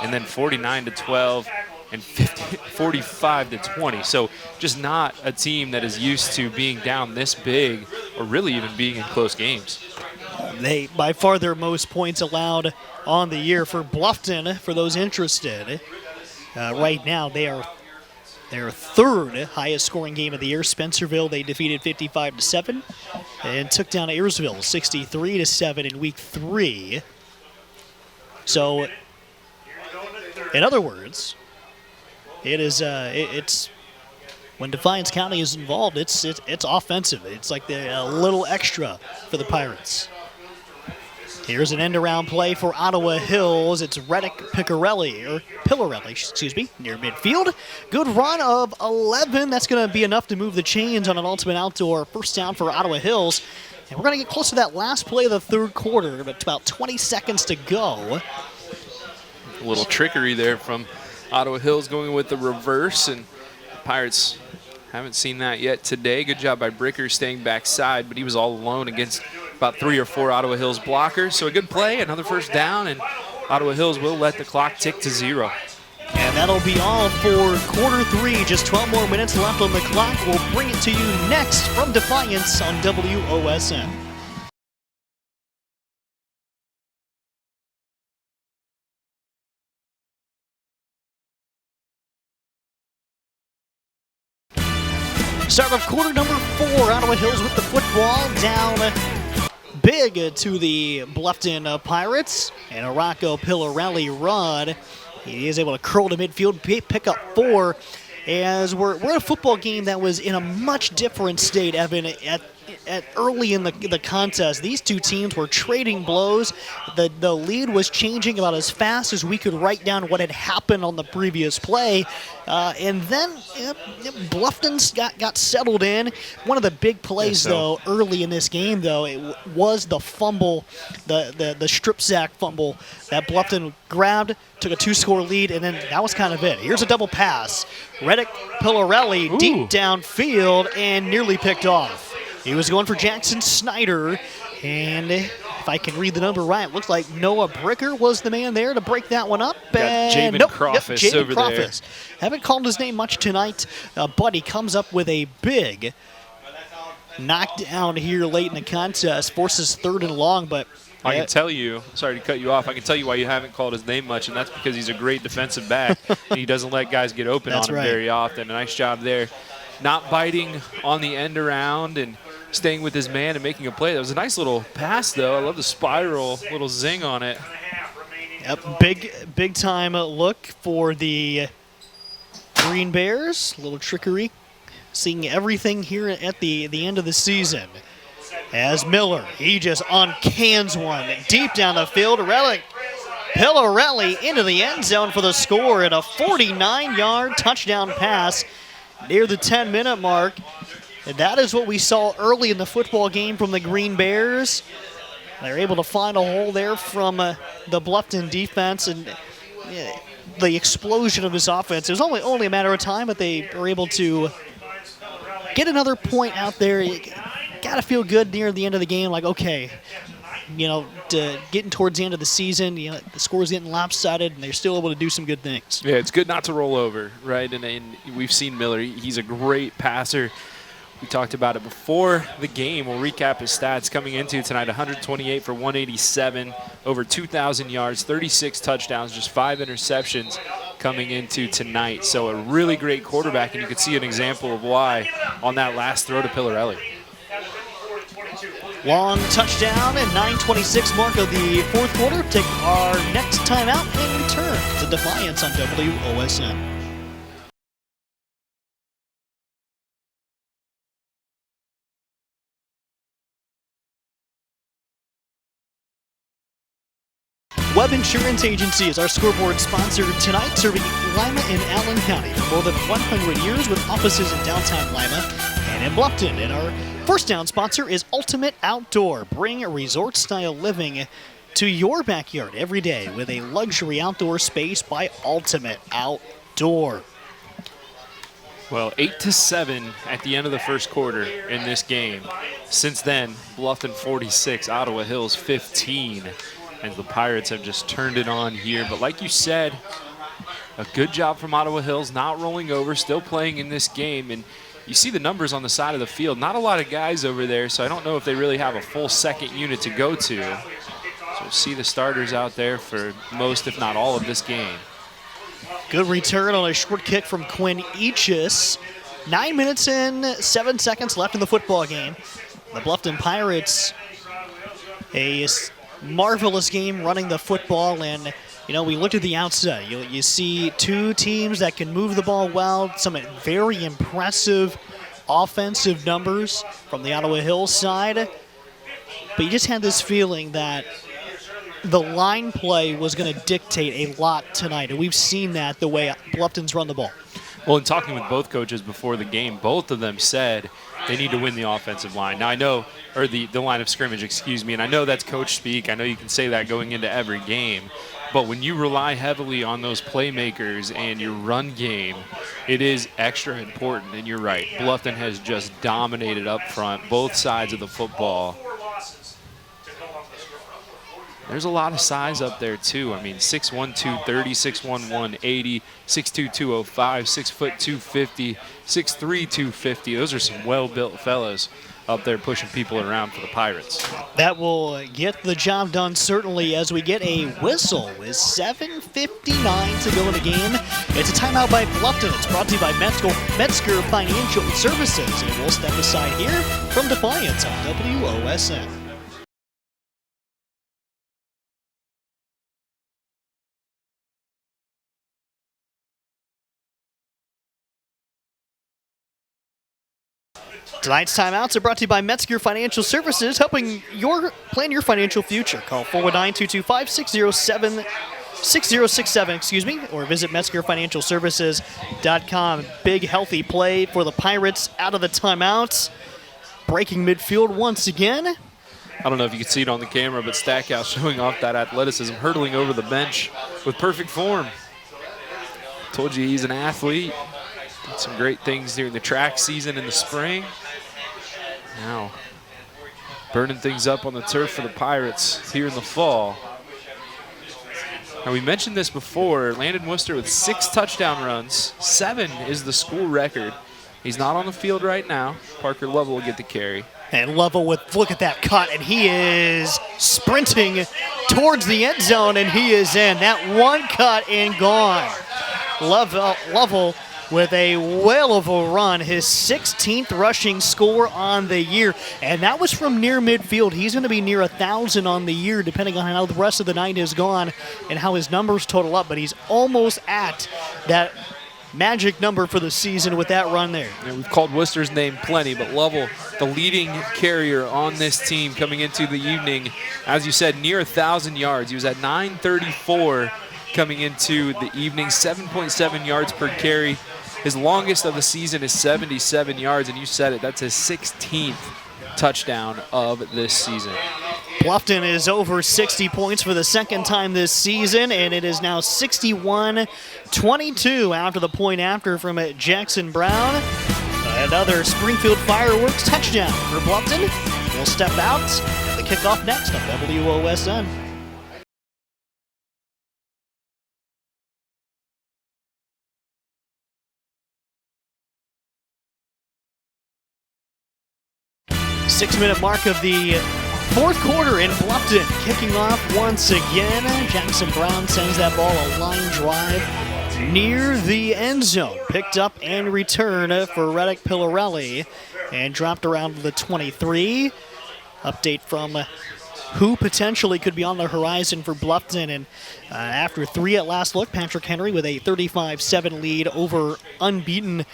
and then 49-12 and 45-20. So just not a team that is used to being down this big or really even being in close games. They, by far, their most points allowed on the year for Bluffton, for those interested. Right now, they are their third highest scoring game of the year. Spencerville, they defeated 55-7 and took down Ayersville 63-7 in week 3. So, in other words, it's when Defiance County is involved, it's offensive. It's like a little extra for the Pirates. Here's an end-around play for Ottawa Hills. It's Reddick Pillarelli, excuse me, near midfield. Good run of 11. That's going to be enough to move the chains on an ultimate outdoor first down for Ottawa Hills. And we're going to get close to that last play of the third quarter, but about 20 seconds to go. A little trickery there from Ottawa Hills going with the reverse, and the Pirates haven't seen that yet today. Good job by Bricker staying backside, but he was all alone against about 3 or 4 Ottawa Hills blockers. So a good play, another first down, and Ottawa Hills will let the clock tick to 0. And that'll be all for quarter 3. Just 12 more minutes left on the clock. We'll bring it to you next from Defiance on WOSN. Start of quarter number 4. Ottawa Hills with the football down big to the Bluffton Pirates. And a Rocco Pillarelli run. He is able to curl to midfield, pick up 4. As we're in a football game that was in a much different state, Evan, at early in the contest. These two teams were trading blows. The lead was changing about as fast as we could write down what had happened on the previous play. And then Bluffton got settled in. One of the big plays, though, early in this game, though, it was the fumble, the strip sack fumble that Bluffton grabbed, took a 2-score lead, and then that was kind of it. Here's a double pass. Reddick Pillarelli deep downfield and nearly picked off. He was going for Jackson Snyder, and if I can read the number right, it looks like Noah Bricker was the man there to break that one up. Got Jamin Crawfus over there. Haven't called his name much tonight, but he comes up with a big knockdown here late in the contest, forces 3rd and long, but I can tell you, sorry to cut you off, I can tell you why you haven't called his name much, and that's because he's a great defensive back. And he doesn't let guys get open on him very often. A nice job there. Not biting on the end around and staying with his man and making a play. That was a nice little pass, though. I love the spiral, little zing on it. Yep, big time look for the Green Bears. A little trickery. Seeing everything here at the end of the season. As Miller, he just uncans one deep down the field. Reddick Pillarelli into the end zone for the score and a 49-yard touchdown pass near the 10-minute mark. And that is what we saw early in the football game from the Green Bears. They're able to find a hole there from the Bluffton defense, and the explosion of this offense. It was only a matter of time, but they were able to get another point out there. You got to feel good near the end of the game, like, okay, getting towards the end of the season, the score's getting lopsided, and they're still able to do some good things. Yeah, it's good not to roll over, right? And we've seen Miller. He's a great passer. We talked about it before the game. We'll recap his stats coming into tonight. 128 for 187, over 2,000 yards, 36 touchdowns, just 5 interceptions coming into tonight. So a really great quarterback, and you could see an example of why on that last throw to Pillarelli. Long touchdown and 9:26 mark of the fourth quarter. Take our next timeout and return to Defiance on WOSN. Webb Insurance Agency is our scoreboard sponsor tonight, serving Lima and Allen County for more than 100 years with offices in downtown Lima and in Bluffton. And our first down sponsor is Ultimate Outdoor. Bring a resort-style living to your backyard every day with a luxury outdoor space by Ultimate Outdoor. Well, 8-7 at the end of the first quarter in this game. Since then, Bluffton 46, Ottawa Hills 15. And the Pirates have just turned it on here. But like you said, a good job from Ottawa Hills, not rolling over, still playing in this game. And you see the numbers on the side of the field. Not a lot of guys over there, so I don't know if they really have a full second unit to go to. So see the starters out there for most, if not all, of this game. Good return on a short kick from Quinn Eachus. 9 minutes and 7 seconds left in the football game. The Bluffton Pirates, a marvelous game running the football, and we looked at the outset. You see two teams that can move the ball well, some very impressive offensive numbers from the Ottawa Hills side, but you just had this feeling that the line play was going to dictate a lot tonight, and we've seen that the way Bluffton's run the ball. Well, in talking with both coaches before the game, both of them said they need to win the offensive line. Now, I know, or the line of scrimmage, excuse me, and I know that's coach speak. I know you can say that going into every game. But when you rely heavily on those playmakers and your run game, it is extra important. And you're right, Bluffton has just dominated up front, both sides of the football. There's a lot of size up there, too. I mean, 6'1", 230, 6'1", 180, 6'2", 205, 6', 250, 6'3", 250. Those are some well-built fellas up there pushing people around for the Pirates. That will get the job done, certainly, as we get a whistle with 7:59 to go in the game. It's a timeout by Bluffton. It's brought to you by Metzger Financial Services. And we'll step aside here from Defiance on WOSN. Tonight's timeouts are brought to you by Metzger Financial Services, helping plan your financial future. Call 419-225-6067, or visit MetzgerFinancialServices.com. Big, healthy play for the Pirates out of the timeouts. Breaking midfield once again. I don't know if you can see it on the camera, but Stackhouse showing off that athleticism, hurtling over the bench with perfect form. Told you he's an athlete. Did some great things during the track season in the spring. Now, burning things up on the turf for the Pirates here in the fall. Now, we mentioned this before. Landon Worcester with 6 touchdown runs. 7 is the school record. He's not on the field right now. Parker Lovell will get the carry. And Lovell look at that cut, and he is sprinting towards the end zone, and he is in. That one cut and gone. Lovell with a whale of a run, his 16th rushing score on the year, and that was from near midfield. He's going to be near 1,000 on the year, depending on how the rest of the night has gone and how his numbers total up, but he's almost at that magic number for the season with that run there. Yeah, we've called Worcester's name plenty, but Lovell, the leading carrier on this team coming into the evening, as you said, near 1,000 yards. He was at 934 coming into the evening, 7.7 yards per carry. His longest of the season is 77 yards, and you said it, that's his 16th touchdown of this season. Bluffton is over 60 points for the second time this season, and it is now 61-22 after the point after from Jackson Brown. Another Springfield Fireworks touchdown for Bluffton. We'll step out. The kickoff next on WOSN. Six-minute mark of the fourth quarter in Bluffton. Kicking off once again. Jackson Brown sends that ball a line drive near the end zone. Picked up and returned for Reddick Pillarelli and dropped around the 23. Update from who potentially could be on the horizon for Bluffton. And after 3 at last look, Patrick Henry with a 35-7 lead over unbeaten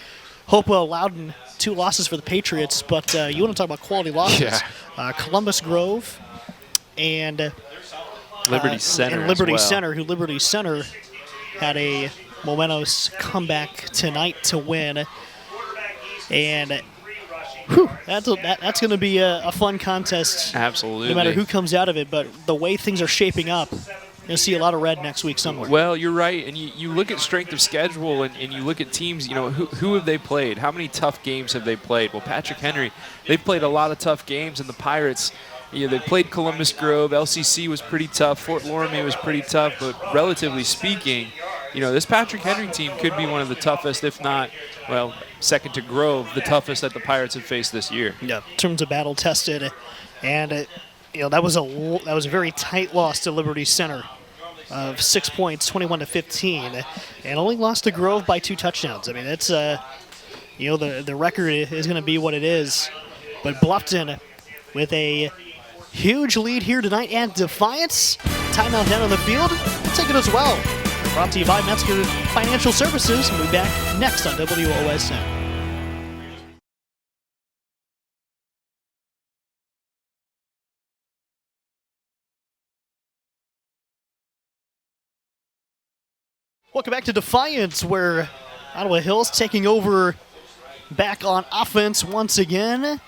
Hopewell Loudon. 2 losses for the Patriots, but you want to talk about quality losses. Yeah. Columbus Grove and Liberty Center. And Liberty as well. Center, who Liberty Center had a momentous comeback tonight to win. And that's going to be a fun contest. Absolutely. No matter who comes out of it, but the way things are shaping up, you'll see a lot of red next week somewhere. Well, you're right, and you look at strength of schedule, and you look at teams, who have they played? How many tough games have they played? Well, Patrick Henry, they've played a lot of tough games, and the Pirates, they played Columbus Grove. LCC was pretty tough. Fort Loramie was pretty tough, but relatively speaking, this Patrick Henry team could be one of the toughest, if not, well, second to Grove, the toughest that the Pirates have faced this year. Yeah, in terms of battle tested, and that was a very tight loss to Liberty Center of 6 points, 21-15, and only lost to Grove by 2 touchdowns. I mean, it's the record is going to be what it is, but Bluffton with a huge lead here tonight at Defiance. Timeout down on the field. We'll take it as well. Brought to you by Metzger Financial Services. We'll be back next on WOSN. Welcome back to Defiance, where Ottawa Hills taking over back on offense once again.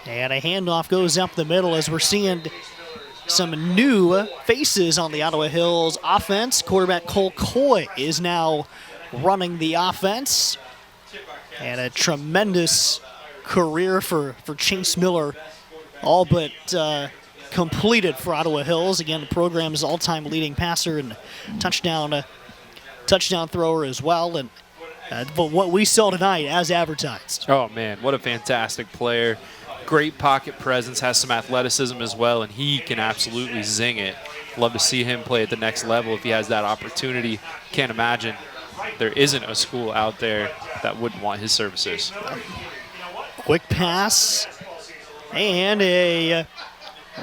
And a handoff goes up the middle as we're seeing some new faces on the Ottawa Hills offense. Quarterback Cole Coy is now running the offense. And a tremendous career for Chase Miller, all but completed for Ottawa Hills. Again, the program's all-time leading passer and touchdown thrower as well. And but what we saw tonight as advertised. Oh, man, what a fantastic player. Great pocket presence, has some athleticism as well, and he can absolutely zing it. Love to see him play at the next level if he has that opportunity. Can't imagine there isn't a school out there that wouldn't want his services. Quick pass and a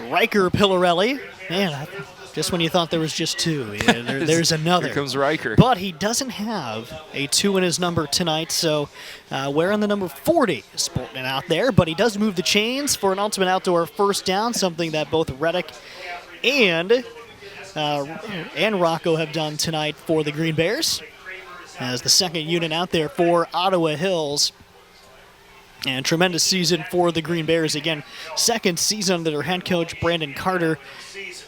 Riker Pillarelli. Man, just when you thought there was just two, there's another. Here comes Riker. But he doesn't have a 2 in his number tonight, so wearing the number 40 is sporting it out there. But he does move the chains for an ultimate outdoor first down, something that both Reddick and Rocco have done tonight for the Green Bears, as the second unit out there for Ottawa Hills. And tremendous season for the Green Bears. Again, second season under their head coach, Brandon Carter.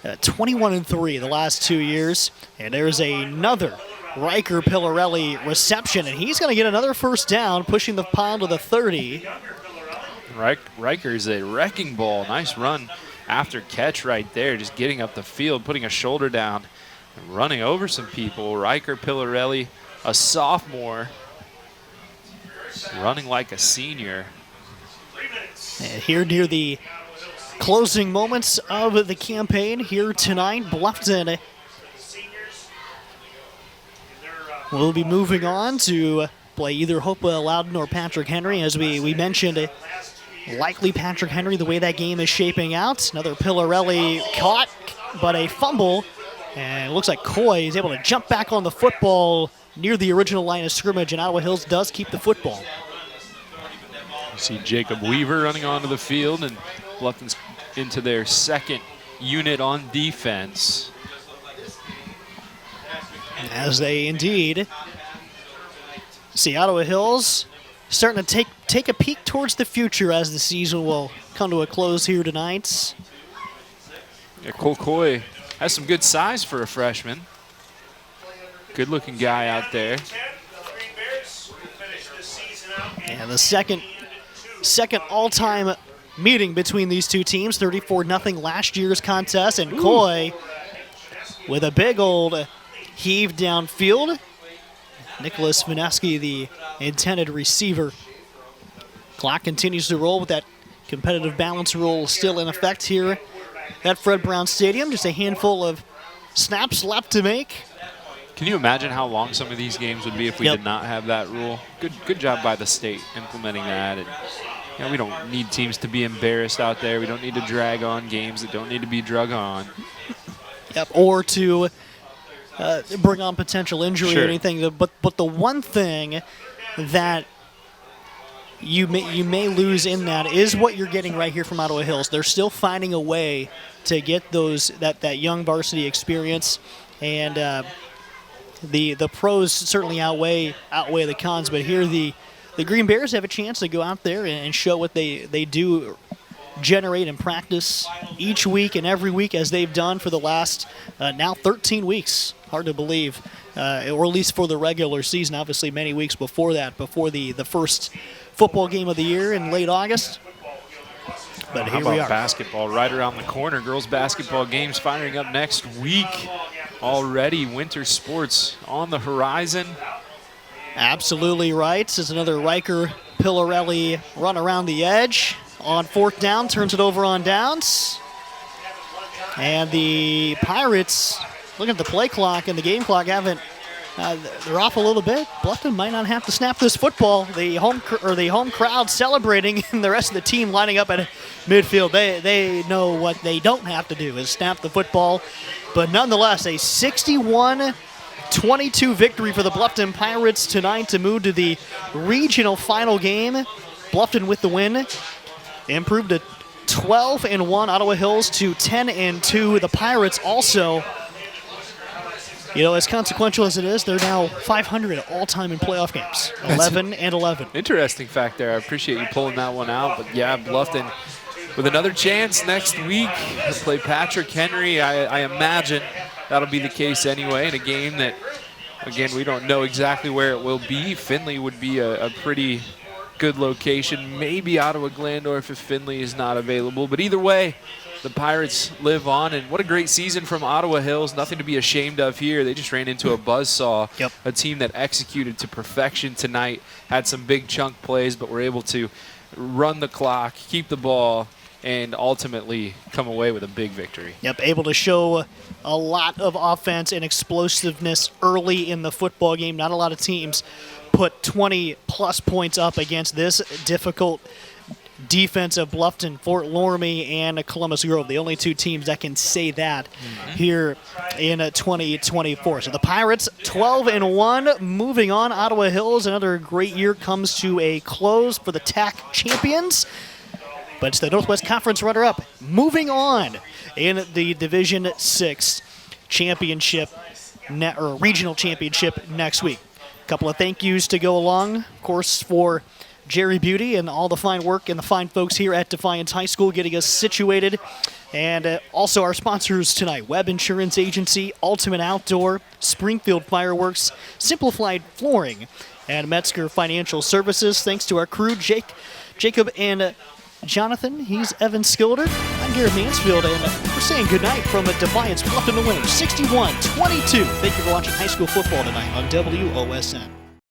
21-3 the last 2 years. And there's another Riker Pillarelli reception, and he's going to get another first down, pushing the pile to the 30. Riker's a wrecking ball. Nice run after catch right there, just getting up the field, putting a shoulder down, and running over some people. Riker Pillarelli, a sophomore, running like a senior. And here near the closing moments of the campaign here tonight, Bluffton will be moving on to play either Hopewell Loudon or Patrick Henry. As we mentioned, likely Patrick Henry, the way that game is shaping out. Another Pillarelli caught, but a fumble. And it looks like Coy is able to jump back on the football near the original line of scrimmage, and Ottawa Hills does keep the football. You see Jacob Weaver running onto the field, and Bluffton's into their second unit on defense. As they indeed see Ottawa Hills starting to take a peek towards the future as the season will come to a close here tonight. Yeah, Cole Coy has some good size for a freshman. Good-looking guy out there. And the second all-time meeting between these two teams, 34-0 last year's contest, and Coy with a big old heave downfield. Nicholas Vineski, the intended receiver. Clock continues to roll with that competitive balance rule still in effect here at Fred Brown Stadium. Just a handful of snaps left to make. Can you imagine how long some of these games would be if we did not have that rule? Good job by the state implementing that. And, we don't need teams to be embarrassed out there. We don't need to drag on games that don't need to be drug on. Yep, or to bring on potential injury or anything. But the one thing that you may lose in that is what you're getting right here from Ottawa Hills. They're still finding a way to get that young varsity experience, and the pros certainly outweigh the cons. But here the Green Bears have a chance to go out there and show what they do generate in practice each week and every week, as they've done for the last now 13 weeks. Hard to believe, or at least for the regular season. Obviously many weeks before that, before the first football game of the year in late August. But here we are. Basketball right around the corner. Girls basketball games firing up next week. Already winter sports on the horizon. Absolutely right. This is another Riker Pillarelli run around the edge. On fourth down, turns it over on downs. And the Pirates, look at the play clock and the game clock, they're off a little bit. Bluffton might not have to snap this football. The home crowd celebrating, and the rest of the team lining up at midfield. They know what they don't have to do is snap the football. But nonetheless, a 61-22 victory for the Bluffton Pirates tonight to move to the regional final game. Bluffton with the win. Improved to 12-1. Ottawa Hills to 10-2. The Pirates also As consequential as it is, they're now 500 all-time in playoff games, 11-11. Interesting fact there. I appreciate you pulling that one out. But yeah, Bluffton with another chance next week to play Patrick Henry. I imagine that'll be the case anyway in a game that, again, we don't know exactly where it will be. Findlay would be a pretty good location. Maybe Ottawa Glandorf if Findlay is not available. But either way, the Pirates live on, and what a great season from Ottawa Hills. Nothing to be ashamed of here. They just ran into a buzzsaw, a team that executed to perfection tonight, had some big chunk plays, but were able to run the clock, keep the ball, and ultimately come away with a big victory. Able to show a lot of offense and explosiveness early in the football game. Not a lot of teams put 20-plus points up against this difficult defense of Bluffton, Fort Loramie, and Columbus Grove. The only two teams that can say that here in 2024. So the Pirates 12-1, moving on. Ottawa Hills, another great year comes to a close for the TAC champions. But it's the Northwest Conference runner-up moving on in the Division 6 championship or regional championship next week. A couple of thank yous to go along, of course, for Jerry Beauty and all the fine work and the fine folks here at Defiance High School getting us situated. And also our sponsors tonight, Webb Insurance Agency, Ultimate Outdoor, Springfield Fireworks, Simplified Flooring, and Metzger Financial Services. Thanks to our crew, Jacob and Jonathan. He's Evan Skilder. I'm Garrett Mansfield, and we're saying goodnight from Defiance. Bluffton the winner, 61-22. Thank you for watching high school football tonight on WOSN.